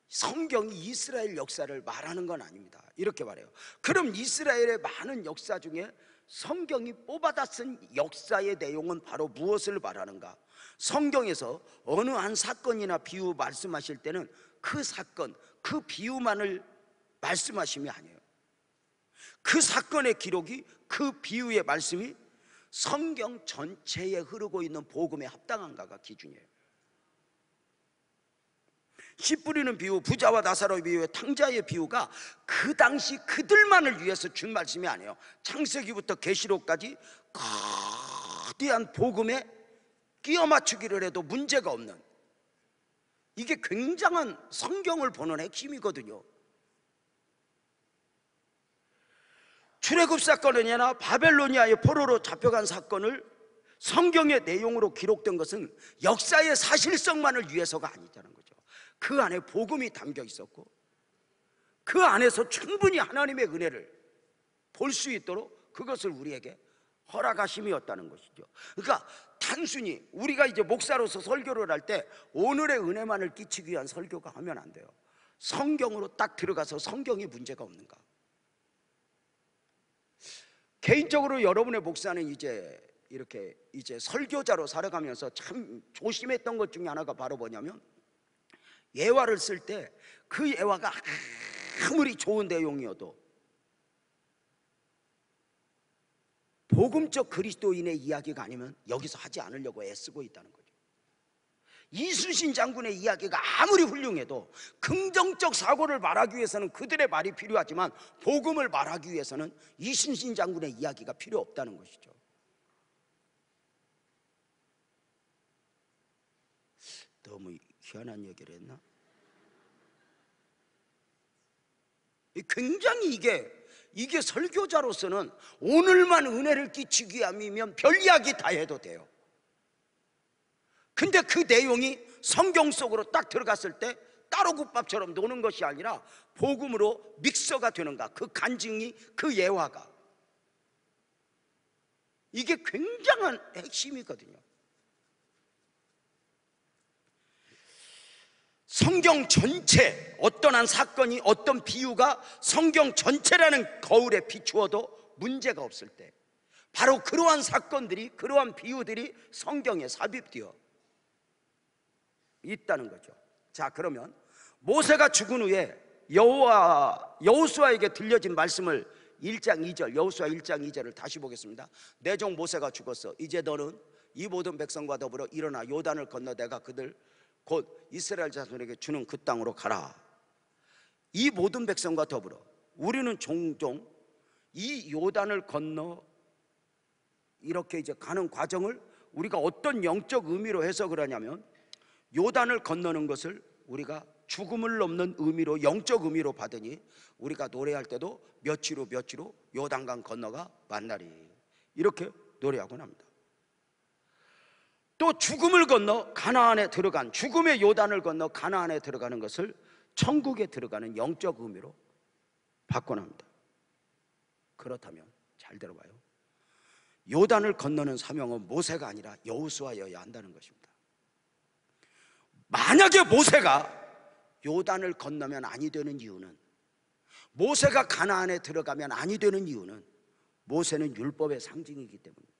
성경이 이스라엘 역사를 말하는 건 아닙니다. 이렇게 말해요. 그럼 이스라엘의 많은 역사 중에 성경이 뽑아다 쓴 역사의 내용은 바로 무엇을 말하는가? 성경에서 어느 한 사건이나 비유 말씀하실 때는 그 사건, 그 비유만을 말씀하심이 아니에요. 그 사건의 기록이, 그 비유의 말씀이 성경 전체에 흐르고 있는 복음에 합당한가가 기준이에요. 씨 뿌리는 비유, 부자와 나사로의 비유의 탕자의 비유가 그 당시 그들만을 위해서 준 말씀이 아니에요. 창세기부터 계시록까지 거대한 복음에 끼워 맞추기를 해도 문제가 없는, 이게 굉장한 성경을 보는 핵심이거든요. 출애굽 사건이나 바벨로니아의 포로로 잡혀간 사건을 성경의 내용으로 기록된 것은 역사의 사실성만을 위해서가 아니라는 거죠. 그 안에 복음이 담겨 있었고 그 안에서 충분히 하나님의 은혜를 볼 수 있도록 그것을 우리에게 허락하심이었다는 것이죠. 그러니까 단순히 우리가 이제 목사로서 설교를 할 때 오늘의 은혜만을 끼치기 위한 설교가 하면 안 돼요. 성경으로 딱 들어가서 성경이 문제가 없는가. 개인적으로 여러분의 목사는 이렇게 설교자로 살아가면서 참 조심했던 것 중에 하나가 바로 뭐냐면, 예화를 쓸 때 그 예화가 아무리 좋은 내용이어도 복음적 그리스도인의 이야기가 아니면 여기서 하지 않으려고 애쓰고 있다는 거죠. 이순신 장군의 이야기가 아무리 훌륭해도 긍정적 사고를 말하기 위해서는 그들의 말이 필요하지만 복음을 말하기 위해서는 이순신 장군의 이야기가 필요 없다는 것이죠. 너무 희한한 얘기를 했나? 굉장히 이게 설교자로서는 오늘만 은혜를 끼치기 위함이면 별 이야기 다 해도 돼요. 근데 그 내용이 성경 속으로 딱 들어갔을 때 따로국밥처럼 노는 것이 아니라 복음으로 믹서가 되는가, 그 간증이, 그 예화가, 이게 굉장한 핵심이거든요. 성경 전체, 어떤 한 사건이, 어떤 비유가 성경 전체라는 거울에 비추어도 문제가 없을 때 바로 그러한 사건들이, 그러한 비유들이 성경에 삽입되어 있다는 거죠. 자, 그러면 모세가 죽은 후에 여호수아에게 들려진 말씀을 1장 2절, 여호수아 1장 2절을 다시 보겠습니다. 내 종 모세가 죽었어. 이제 너는 이 모든 백성과 더불어 일어나 요단을 건너 내가 그들 곧 이스라엘 자손에게 주는 그 땅으로 가라. 이 모든 백성과 더불어, 우리는 종종 이 요단을 건너 이렇게 이제 가는 과정을 우리가 어떤 영적 의미로 해석을 하냐면, 요단을 건너는 것을 우리가 죽음을 넘는 의미로, 영적 의미로 받으니 우리가 노래할 때도 며칠 후 요단강 건너가 만나리, 이렇게 노래하곤 합니다. 또 죽음을 건너 가나안에 들어간, 죽음의 요단을 건너 가나안에 들어가는 것을 천국에 들어가는 영적 의미로 바꿔 납니다. 그렇다면 잘 들어봐요. 요단을 건너는 사명은 모세가 아니라 여호수아여야 한다는 것입니다. 만약에 모세가 요단을 건너면 아니 되는 이유는, 모세가 가나안에 들어가면 아니 되는 이유는 모세는 율법의 상징이기 때문입니다.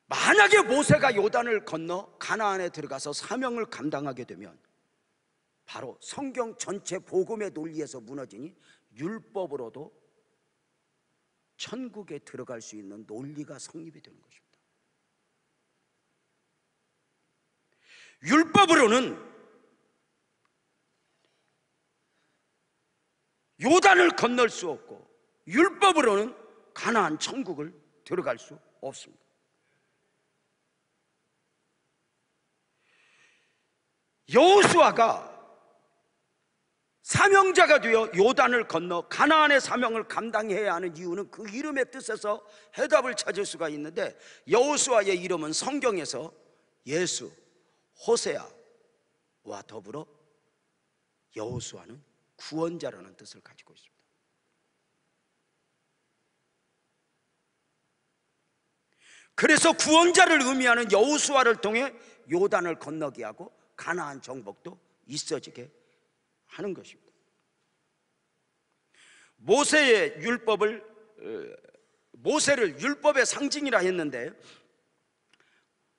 만약에 모세가 요단을 건너 가나안에 들어가서 사명을 감당하게 되면 바로 성경 전체 복음의 논리에서 무너지니 율법으로도 천국에 들어갈 수 있는 논리가 성립이 되는 것입니다. 율법으로는 요단을 건널 수 없고 율법으로는 가나안 천국을 들어갈 수 없습니다. 여호수아가 사명자가 되어 요단을 건너 가나안의 사명을 감당해야 하는 이유는 그 이름의 뜻에서 해답을 찾을 수가 있는데, 여호수아의 이름은 성경에서 예수, 호세아와 더불어 여호수아는 구원자라는 뜻을 가지고 있습니다. 그래서 구원자를 의미하는 여호수아를 통해 요단을 건너게 하고 가나안 정복도 있어지게 하는 것입니다. 모세의 모세를 율법의 상징이라 했는데,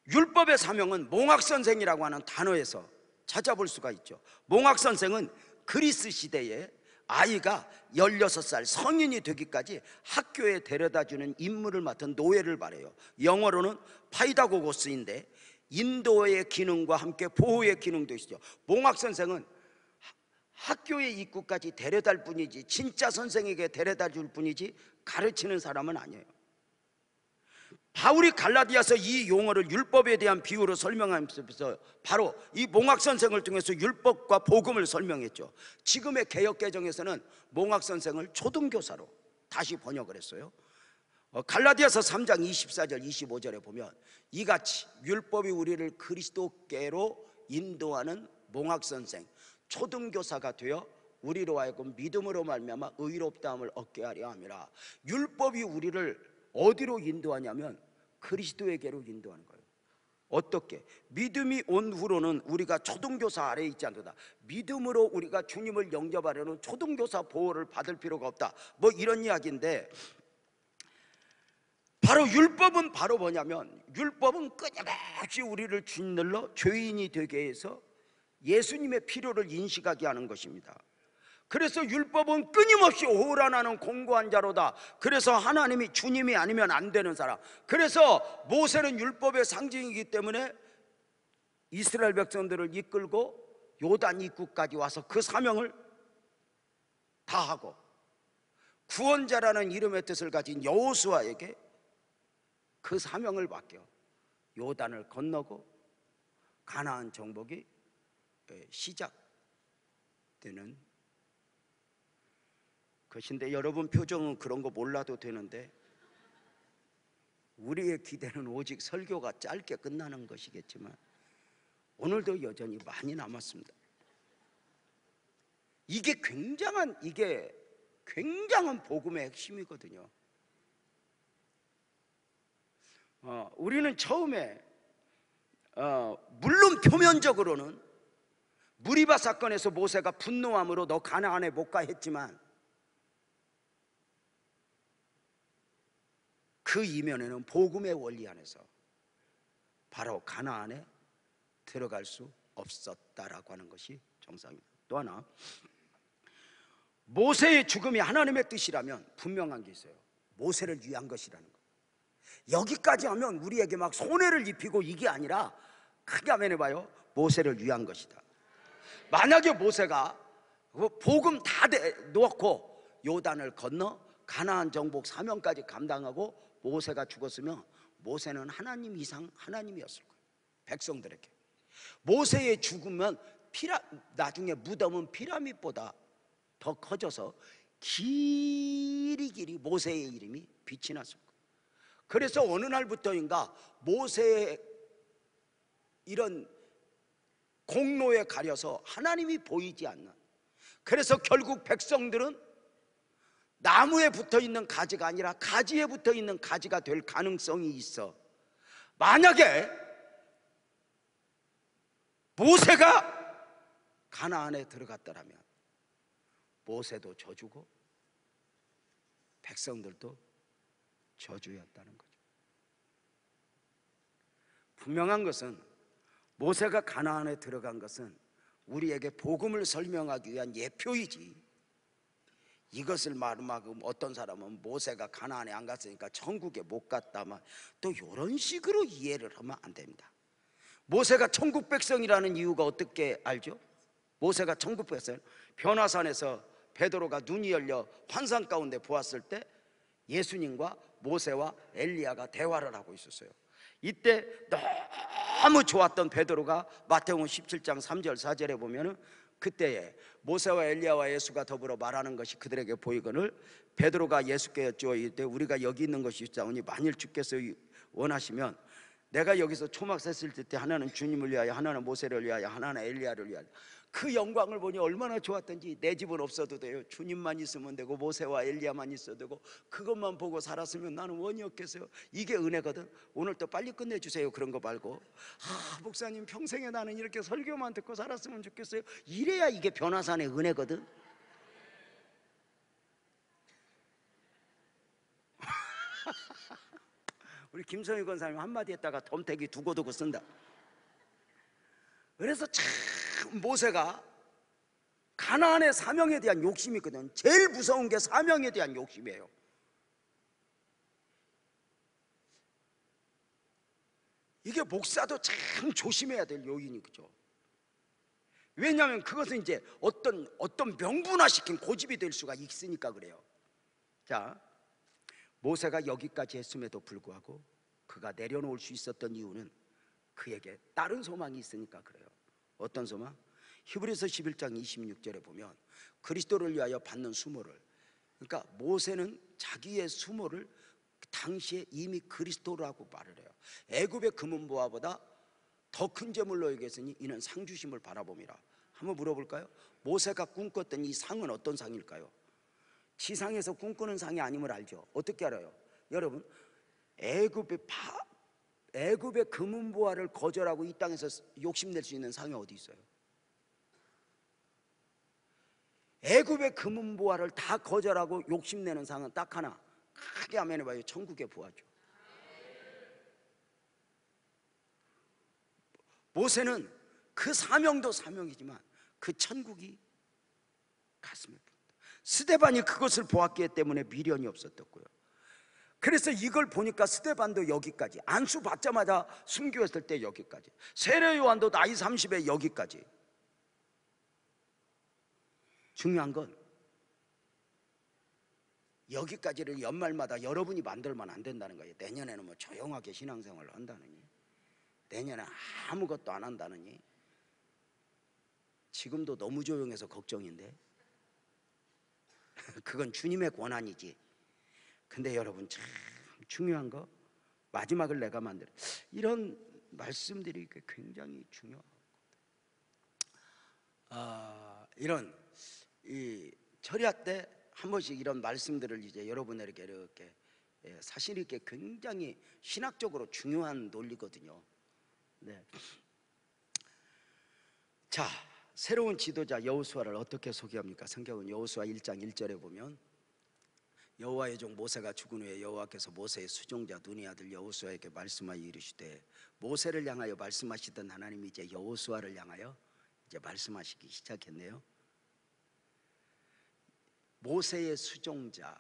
율법의 사명은 몽학선생이라고 하는 단어에서 찾아볼 수가 있죠. 몽학선생은 그리스 시대에 아이가 16살 성인이 되기까지 학교에 데려다주는 임무를 맡은 노예를 말해요. 영어로는 파이다고고스인데 인도의 기능과 함께 보호의 기능도 있죠. 몽학선생은 학교의 입구까지 데려달 뿐이지, 진짜 선생에게 데려다 줄 뿐이지 가르치는 사람은 아니에요. 바울이 갈라디아서 이 용어를 율법에 대한 비유로 설명하면서 바로 이 몽학선생을 통해서 율법과 복음을 설명했죠. 지금의 개역개정에서는 몽학선생을 초등교사로 다시 번역을 했어요. 갈라디아서 3장 24절 25절에 보면 이같이 율법이 우리를 그리스도께로 인도하는 몽학선생, 초등교사가 되어 우리로 하여금 믿음으로 말미암아 의롭다함을 얻게 하려 함이라. 율법이 우리를 어디로 인도하냐면 그리스도에게로 인도하는 거예요. 어떻게? 믿음이 온 후로는 우리가 초등교사 아래에 있지 않도다. 믿음으로 우리가 주님을 영접하려는 초등교사 보호를 받을 필요가 없다, 뭐 이런 이야기인데, 바로 율법은 바로 뭐냐면, 율법은 끊임없이 우리를 짓눌러 죄인이 되게 해서 예수님의 필요를 인식하게 하는 것입니다. 그래서 율법은 끊임없이 오라나는 공고한 자로다. 그래서 하나님이 주님이 아니면 안 되는 사람. 그래서 모세는 율법의 상징이기 때문에 이스라엘 백성들을 이끌고 요단 입구까지 와서 그 사명을 다하고, 구원자라는 이름의 뜻을 가진 여호수아에게 그 사명을 맡겨 요단을 건너고 가나안 정복이 시작되는 것인데, 여러분 표정은 그런 거 몰라도 되는데 우리의 기대는 오직 설교가 짧게 끝나는 것이겠지만 오늘도 여전히 많이 남았습니다. 이게 굉장한 복음의 핵심이거든요. 우리는 처음에 물론 표면적으로는 무리바 사건에서 모세가 분노함으로 너 가나안에 못 가 했지만, 그 이면에는 복음의 원리 안에서 바로 가나안에 들어갈 수 없었다라고 하는 것이 정상입니다. 또 하나, 모세의 죽음이 하나님의 뜻이라면 분명한 게 있어요. 모세를 위한 것이라는 거. 여기까지 하면 우리에게 막 손해를 입히고 이게 아니라 크게 한번 해봐요. 모세를 위한 것이다. 만약에 모세가 복음 다 놓고 요단을 건너 가나안 정복 사명까지 감당하고 모세가 죽었으면 모세는 하나님 이상 하나님이었을 거예요, 백성들에게. 모세의 죽으면 나중에 무덤은 피라밋보다 더 커져서 길이 모세의 이름이 빛이 났을 거예요. 그래서 어느 날부터인가 모세의 이런 공로에 가려서 하나님이 보이지 않는, 그래서 결국 백성들은 나무에 붙어있는 가지가 아니라 가지에 붙어있는 가지가 될 가능성이 있어. 만약에 모세가 가나안에 들어갔더라면 모세도 저주고 백성들도 저주였다는 거죠. 분명한 것은 모세가 가나안에 들어간 것은 우리에게 복음을 설명하기 위한 예표이지, 이것을 말하면 어떤 사람은 모세가 가나안에 안 갔으니까 천국에 못 갔다만 또 이런 식으로 이해를 하면 안 됩니다. 모세가 천국 백성이라는 이유가 어떻게 알죠? 모세가 천국 백성, 변화산에서 베드로가 눈이 열려 환상 가운데 보았을 때 예수님과 모세와 엘리야가 대화를 하고 있었어요. 이때 너무 좋았던 베드로가 마태복음 17장 3절 4절에 보면은 그때에 모세와 엘리야와 예수가 더불어 말하는 것이 그들에게 보이거늘 베드로가 예수께 여쭈어이르되 우리가 여기 있는 것이 있사오니 만일 주께서 원하시면 내가 여기서 초막 셌을 때 하나는 주님을 위하여 하나는 모세를 위하여 하나는 엘리야를 위하여. 그 영광을 보니 얼마나 좋았던지. 내 집은 없어도 돼요. 주님만 있으면 되고 모세와 엘리야만 있어도 되고 그것만 보고 살았으면 나는 원이 없겠어요. 이게 은혜거든. 오늘 또 빨리 끝내주세요. 그런 거 말고 목사님 평생에 나는 이렇게 설교만 듣고 살았으면 좋겠어요. 이래야 이게 변화산의 은혜거든. 우리 김성희 권사님 한마디 했다가 덤태기 두고두고 쓴다. 그래서 참 모세가 가나안의 사명에 대한 욕심이 있거든. 제일 무서운 게 사명에 대한 욕심이에요. 이게 목사도 참 조심해야 될 요인이 그죠. 왜냐하면 그것은 이제 어떤 명분화시킨 고집이 될 수가 있으니까 그래요. 자, 모세가 여기까지 했음에도 불구하고 그가 내려놓을 수 있었던 이유는 그에게 다른 소망이 있으니까 그래요. 어떤 소망? 히브리서 11장 26절에 보면 그리스도를 위하여 받는 수모를, 그러니까 모세는 자기의 수모를 당시에 이미 그리스도라고 말을 해요. 애굽의 금은보화보다 더 큰 제물로 여겼으니 이는 상 주심을 바라봄이라. 한번 물어볼까요? 모세가 꿈꿨던 이 상은 어떤 상일까요? 지상에서 꿈꾸는 상이 아님을 알죠. 어떻게 알아요? 여러분, 애굽의 금은보화를 거절하고 이 땅에서 욕심낼 수 있는 상이 어디 있어요? 애굽의 금은보화를 다 거절하고 욕심내는 상은 딱 하나, 크게 하면 해봐요. 천국의 보화죠. 모세는 그 사명도 사명이지만 그 천국이 가슴에 붓다. 스데반이 그것을 보았기 때문에 미련이 없었고요. 그래서 이걸 보니까 스데반도 여기까지, 안수 받자마자 순교했을 때 여기까지, 세례 요한도 나이 30에 여기까지. 중요한 건 여기까지를 연말마다 여러분이 만들면 안 된다는 거예요. 내년에는 뭐 조용하게 신앙생활을 한다느니, 내년에 아무것도 안 한다느니. 지금도 너무 조용해서 걱정인데 그건 주님의 권한이지. 근데 여러분 참 중요한 거, 마지막을 내가 만들어, 이런 말씀들이 굉장히 중요하고, 이런 이 철야 때 한 번씩 이런 말씀들을 이제 여러분에게 이렇게 사실 이게 굉장히 신학적으로 중요한 논리거든요. 네. 자, 새로운 지도자 여호수아를 어떻게 소개합니까? 성경은 여호수아 1장 1절에 보면 여호와의 종 모세가 죽은 후에 여호와께서 모세의 수종자 눈의 아들 여호수아에게 말씀하여 이르시되, 모세를 향하여 말씀하시던 하나님이 이제 여호수아를 향하여 이제 말씀하시기 시작했네요. 모세의 수종자,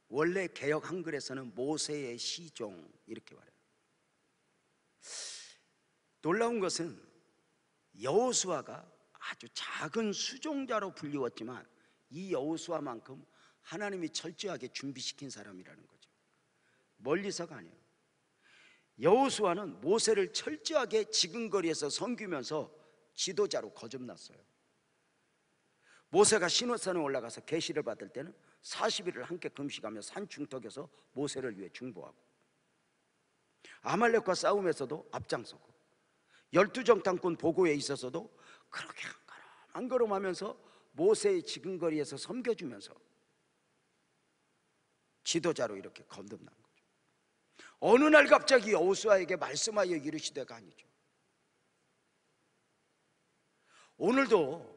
원래 개역 한글에서는 모세의 시종 이렇게 말해요. 놀라운 것은 여호수아가 아주 작은 수종자로 불리웠지만 이 여호수아만큼 하나님이 철저하게 준비시킨 사람이라는 거죠. 멀리서가 아니에요. 여호수아는 모세를 철저하게 지근거리에서 섬기면서 지도자로 거듭났어요. 모세가 시내산에 올라가서 계시를 받을 때는 40일을 함께 금식하며 산 중턱에서 모세를 위해 중보하고, 아말렉과 싸움에서도 앞장서고, 12정탐꾼 보고에 있어서도 그렇게 한 걸음 하면서 모세의 지근거리에서 섬겨주면서 지도자로 이렇게 거듭난 거죠. 어느 날 갑자기 여호수아에게 말씀하여 이르시되가 아니죠. 오늘도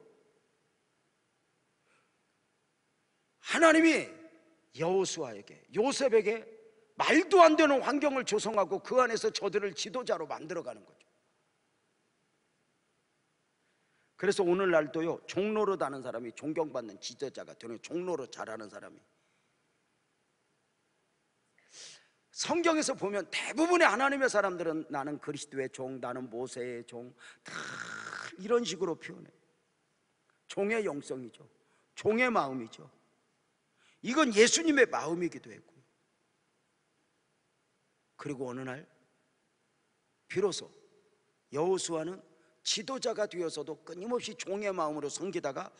하나님이 여호수아에게, 요셉에게 말도 안 되는 환경을 조성하고 그 안에서 저들을 지도자로 만들어가는 거죠. 그래서 오늘날도요, 종로로 다는 사람이 존경받는 지도자가 되는, 종로로 잘하는 사람이, 성경에서 보면 대부분의 하나님의 사람들은 나는 그리스도의 종, 나는 모세의 종, 다 이런 식으로 표현해요. 종의 영성이죠. 종의 마음이죠. 이건 예수님의 마음이기도 했고요. 그리고 어느 날 비로소 여호수아는 지도자가 되어서도 끊임없이 종의 마음으로 섬기다가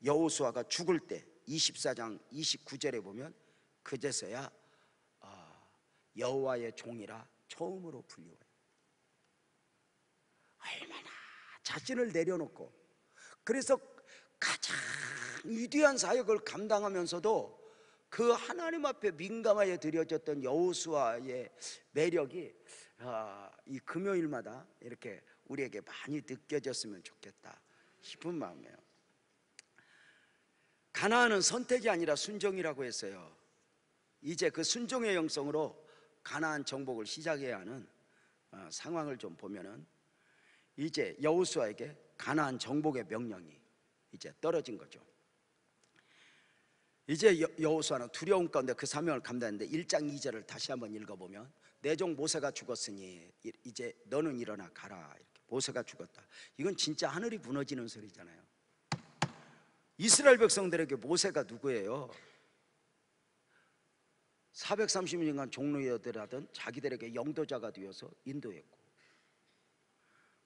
여호수아가 죽을 때 24장 29절에 보면 그제서야 여호와의 종이라 처음으로 불리워요. 얼마나 자신을 내려놓고, 그래서 가장 위대한 사역을 감당하면서도 그 하나님 앞에 민감하게 드려졌던 여호수아의 매력이 이 금요일마다 이렇게 우리에게 많이 느껴졌으면 좋겠다 싶은 마음이에요. 가나안은 선택이 아니라 순종이라고 했어요. 이제 그 순종의 영성으로 가나안 정복을 시작해야 하는 상황을 좀 보면은, 이제 여호수아에게 가나안 정복의 명령이 이제 떨어진 거죠. 이제 여호수아는 두려움 가운데 그 사명을 감당했는데 1장 2절을 다시 한번 읽어보면, 내 종 모세가 죽었으니 이제 너는 일어나 가라. 이렇게 모세가 죽었다. 이건 진짜 하늘이 무너지는 소리잖아요. 이스라엘 백성들에게 모세가 누구예요? 430년간 종로여들하던 자기들에게 영도자가 되어서 인도했고,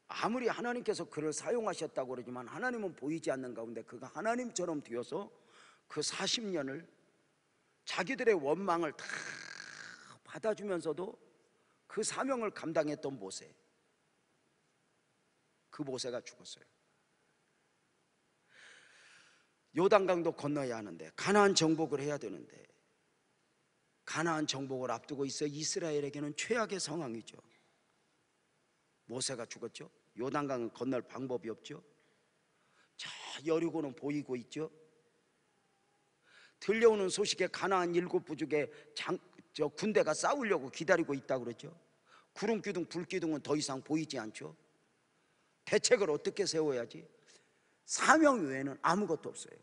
아무리 하나님께서 그를 사용하셨다고 그러지만 하나님은 보이지 않는 가운데 그가 하나님처럼 되어서 그 40년을 자기들의 원망을 다 받아주면서도 그 사명을 감당했던 모세, 그 모세가 죽었어요. 요단강도 건너야 하는데, 가나안 정복을 해야 되는데, 가나안 정복을 앞두고 있어 이스라엘에게는 최악의 상황이죠. 모세가 죽었죠. 요단강은 건널 방법이 없죠. 저 여리고는 보이고 있죠. 들려오는 소식에 가나안 7부족의 군대가 싸우려고 기다리고 있다고 그러죠. 구름기둥 불기둥은 더 이상 보이지 않죠. 대책을 어떻게 세워야지? 사명 외에는 아무것도 없어요.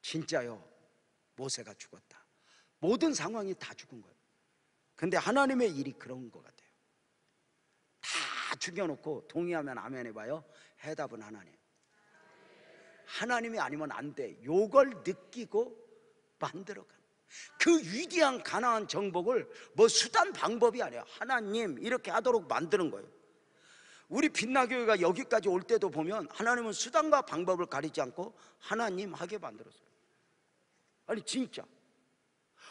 진짜요, 모세가 죽었다. 모든 상황이 다 죽은 거예요. 근데 하나님의 일이 그런 것 같아요. 다 죽여놓고 동의하면 아멘 해봐요. 해답은 하나님. 하나님이 아니면 안 돼. 요걸 느끼고 만들어가는, 그 위대한 가나안 정복을 뭐 수단 방법이 아니야. 하나님 이렇게 하도록 만드는 거예요. 우리 빛나교회가 여기까지 올 때도 보면 하나님은 수단과 방법을 가리지 않고 하나님 하게 만들었어요. 아니 진짜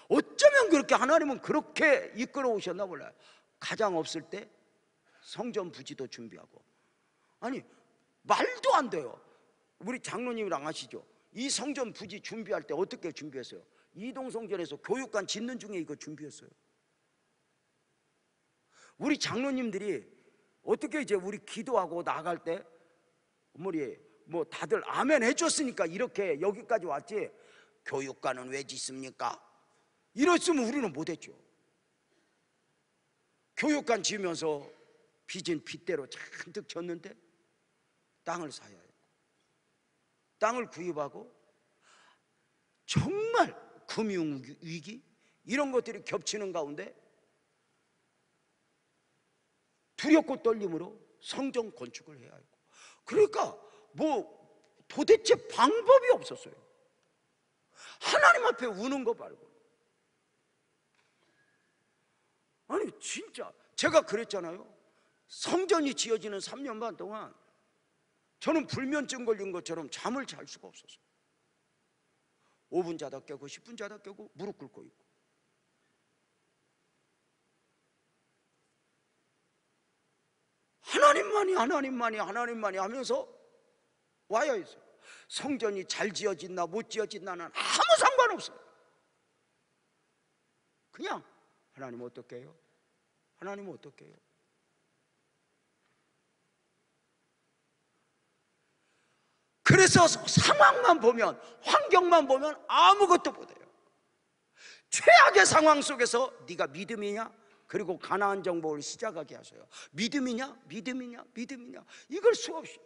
어쩌면 그렇게 하나님은 그렇게 이끌어 오셨나 몰라요. 가장 없을 때 성전 부지도 준비하고, 아니 말도 안 돼요. 우리 장로님이랑 아시죠? 이 성전 부지 준비할 때 어떻게 준비했어요? 이동성전에서 교육관 짓는 중에 이거 준비했어요. 우리 장로님들이 어떻게 이제 우리 기도하고 나갈 때 뭐 다들 아멘 해줬으니까 이렇게 여기까지 왔지, 교육관은 왜 짓습니까? 이랬으면 우리는 못했죠. 교육관 지으면서 빚은 빚대로 잔뜩 졌는데 땅을 사야 해요. 땅을 구입하고 정말 금융위기 이런 것들이 겹치는 가운데 두렵고 떨림으로 성전 건축을 해야 하고, 그러니까 뭐 도대체 방법이 없었어요. 하나님 앞에 우는 거 말고. 아니 진짜 제가 그랬잖아요. 성전이 지어지는 3년 반 동안 저는 불면증 걸린 것처럼 잠을 잘 수가 없었어요. 5분 자다 깨고 10분 자다 깨고 무릎 꿇고 있고, 하나님만이 하면서 와야 했어요. 성전이 잘 지어진다 못 지어진다는 아무 상관없어요. 그냥 하나님 어떻게 해요? 하나님 어떻게 해요? 그래서 상황만 보면, 환경만 보면 아무것도 못해요. 최악의 상황 속에서 네가 믿음이냐? 그리고 가나안 정복을 시작하게 하세요. 믿음이냐? 이걸 수없이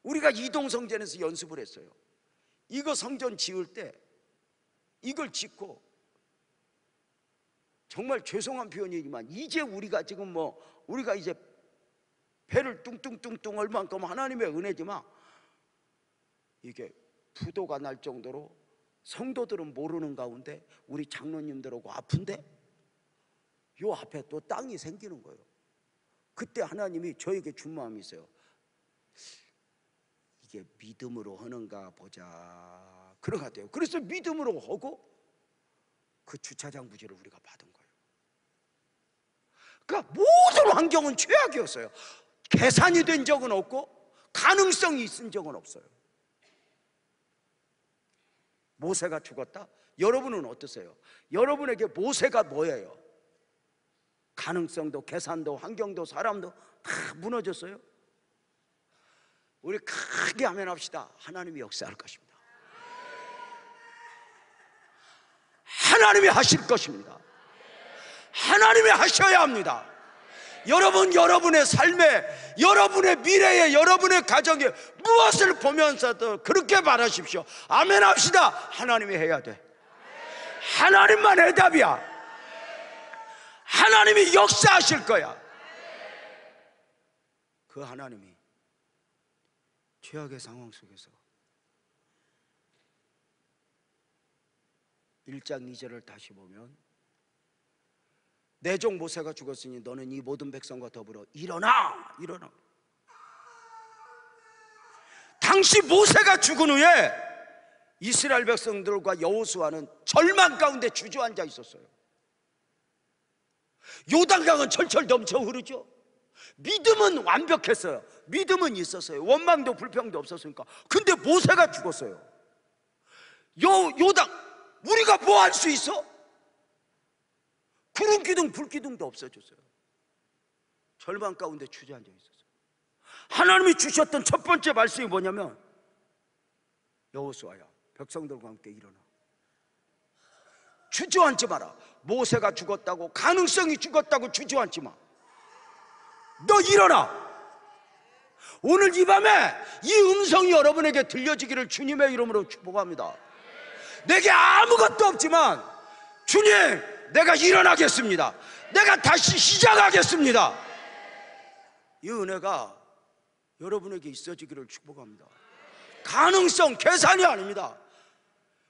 우리가 이동성전에서 연습을 했어요. 이거 성전 지을 때 이걸 짓고, 정말 죄송한 표현이지만 이제 우리가 지금 뭐 우리가 이제 배를 뚱뚱뚱뚱 얼만큼 하나님의 은혜지만 이게 부도가 날 정도로 성도들은 모르는 가운데 우리 장로님들하고 아픈데 요 앞에 또 땅이 생기는 거예요. 그때 하나님이 저에게 준 마음이 있어요. 이게 믿음으로 하는가 보자. 그런 것 같아요. 그래서 믿음으로 하고 그 주차장 부지를 우리가 받은 거예요. 그러니까 모든 환경은 최악이었어요. 계산이 된 적은 없고 가능성이 있은 적은 없어요. 모세가 죽었다? 여러분은 어떠세요? 여러분에게 모세가 뭐예요? 가능성도 계산도 환경도 사람도 다 무너졌어요. 우리 크게 아멘 합시다. 하나님이 역사할 것입니다. 하나님이 하실 것입니다. 하나님이 하셔야 합니다. 여러분, 여러분의 삶에, 여러분의 미래에, 여러분의 가정에 무엇을 보면서도 그렇게 말하십시오. 아멘 합시다. 하나님이 해야 돼. 하나님만 해답이야. 하나님이 역사하실 거야. 그 하나님이 최악의 상황 속에서 1장 2절을 다시 보면 내 종 모세가 죽었으니 너는 이 모든 백성과 더불어 일어나. 당시 모세가 죽은 후에 이스라엘 백성들과 여호수아는 절망 가운데 주저앉아 있었어요. 요단강은 철철 넘쳐 흐르죠. 믿음은 완벽했어요. 믿음은 있었어요. 원망도 불평도 없었으니까. 근데 모세가 죽었어요. 요단, 우리가 뭐 할 수 있어? 구름 기둥 불 기둥도 없어졌어요. 절망 가운데 주저앉아 있었어요. 하나님이 주셨던 첫 번째 말씀이 뭐냐면 여호수아야, 백성들과 함께 일어나. 주저앉지 마라. 모세가 죽었다고, 가능성이 죽었다고 주저앉지 마. 너 일어나. 오늘 이 밤에 이 음성이 여러분에게 들려지기를 주님의 이름으로 축복합니다. 내게 아무것도 없지만 주님, 내가 일어나겠습니다. 내가 다시 시작하겠습니다. 이 은혜가 여러분에게 있어지기를 축복합니다. 가능성, 계산이 아닙니다.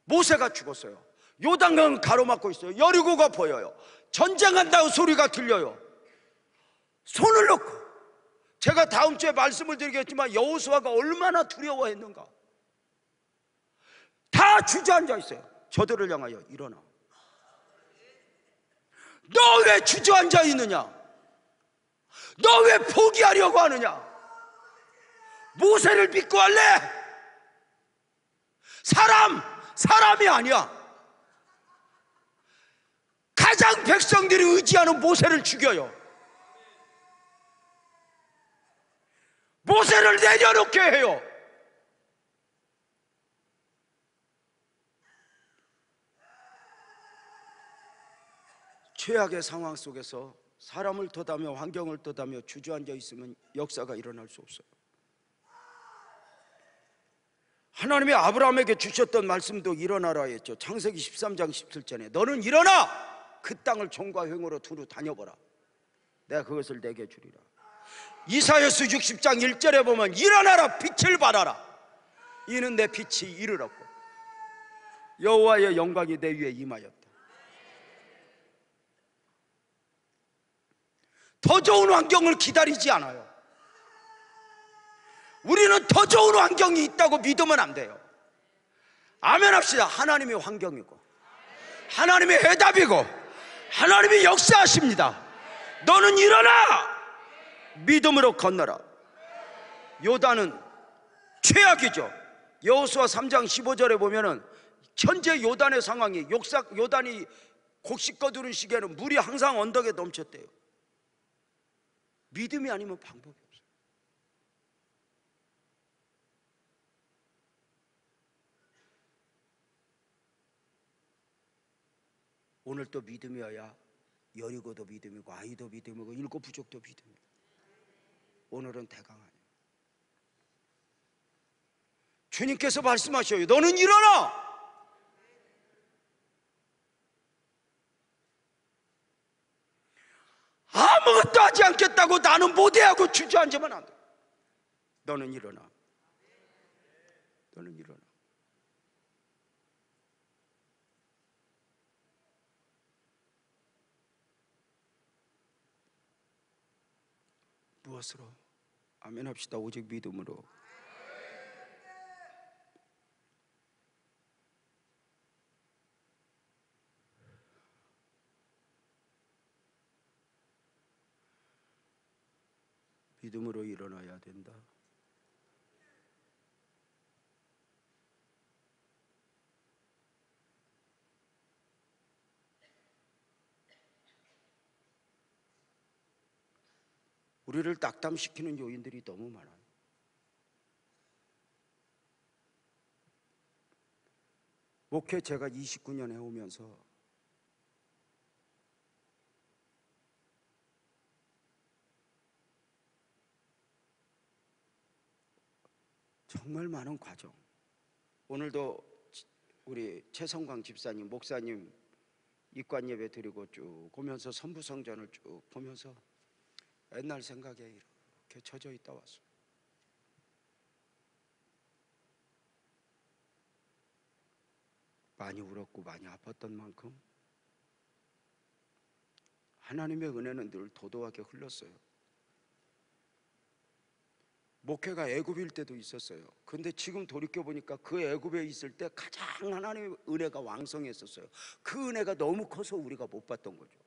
모세가 죽었어요. 요단강 가로막고 있어요. 여리고가 보여요. 전쟁한다고 소리가 들려요. 손을 놓고, 제가 다음 주에 말씀을 드리겠지만 여호수아가 얼마나 두려워했는가. 다 주저앉아 있어요. 저들을 향하여 일어나. 너 왜 주저앉아 있느냐? 너 왜 포기하려고 하느냐? 모세를 믿고 할래? 사람이 아니야. 가장 백성들이 의지하는 모세를 죽여요. 모세를 내려놓게 해요. 최악의 상황 속에서 사람을 떠다며 환경을 떠다며 주저앉아 있으면 역사가 일어날 수 없어요. 하나님이 아브라함에게 주셨던 말씀도 일어나라 했죠. 창세기 13장 17절에 너는 일어나 그 땅을 종과 횡으로 두루 다녀보라. 내가 그것을 내게 주리라. 이사야서 60장 1절에 보면 일어나라 빛을 발하라. 이는 내 빛이 이르렀고 여호와의 영광이 내 위에 임하였다. 더 좋은 환경을 기다리지 않아요. 우리는 더 좋은 환경이 있다고 믿으면 안 돼요. 아멘 합시다. 하나님의 환경이고 하나님의 해답이고 하나님이 역사하십니다. 너는 일어나 믿음으로 건너라. 요단은 최악이죠. 여호수아 3장 15절에 보면은 현재 요단의 상황이, 요단이 곡식 거두는 시기에는 물이 항상 언덕에 넘쳤대요. 믿음이 아니면 방법이 없어요. 오늘 또 믿음이어야 여리고도 믿음이고 아이도 믿음이고 일곱 부족도 믿음이고. 오늘은 대강 아니에요. 주님께서 말씀하셔요. 너는 일어나. 아무것도 하지 않겠다 못했다고 나는 못해하고 주저앉으면 안 돼. 너는 일어나. 너는 일어나. 무엇으로? 아멘 합시다. 오직 믿음으로. 믿음으로 일어나야 된다. 우리를 낙담시키는 요인들이 너무 많아요. 목회 제가 29년 해오면서 정말 많은 과정. 오늘도 우리 최성광 집사님, 목사님 입관 예배 드리고 쭉 보면서 선부성전을 쭉 보면서 옛날 생각에 이렇게 젖어 있다 왔어요. 많이 울었고 많이 아팠던 만큼 하나님의 은혜는 늘 도도하게 흘렀어요. 목회가 애굽일 때도 있었어요. 근데 지금 돌이켜보니까 그 애굽에 있을 때 가장 하나님의 은혜가 왕성했었어요. 그 은혜가 너무 커서 우리가 못 봤던 거죠.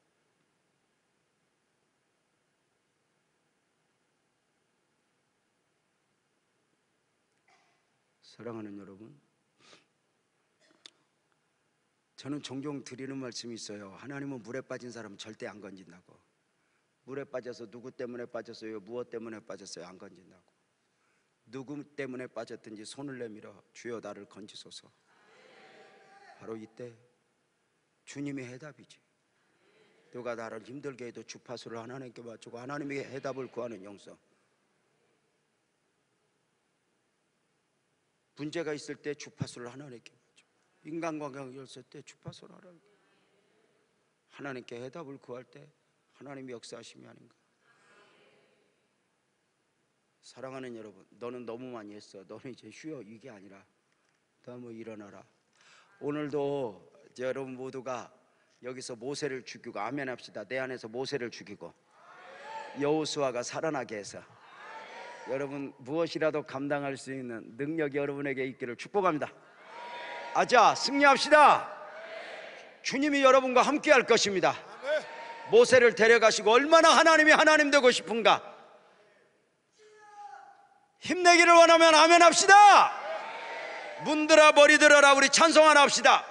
사랑하는 여러분, 저는 종종 드리는 말씀이 있어요. 하나님은 물에 빠진 사람은 절대 안 건진다고. 물에 빠져서 누구 때문에 빠졌어요? 무엇 때문에 빠졌어요? 안 건진다고. 누구 때문에 빠졌든지 손을 내밀어 주여 나를 건지소서. 바로 이때 주님의 해답이지. 누가 나를 힘들게 해도 주파수를 하나님께 맞추고 하나님의 해답을 구하는 영성. 문제가 있을 때 주파수를 하나님께 맞춰. 인간관계가 있을 때 주파수를 하나님께 해답을 구할 때 하나님의 역사하심이 아닌가. 사랑하는 여러분, 너는 너무 많이 했어. 너는 이제 쉬어. 이게 아니라 너무 일어나라. 오늘도 여러분 모두가 여기서 모세를 죽이고 아멘 합시다. 내 안에서 모세를 죽이고 여호수아가 살아나게 해서 여러분 무엇이라도 감당할 수 있는 능력이 여러분에게 있기를 축복합니다. 아자, 승리합시다. 주님이 여러분과 함께 할 것입니다. 모세를 데려가시고 얼마나 하나님이 하나님 되고 싶은가. 힘내기를 원하면 아멘 합시다. 문들아 머리 들어라. 우리 찬송 하나 합시다.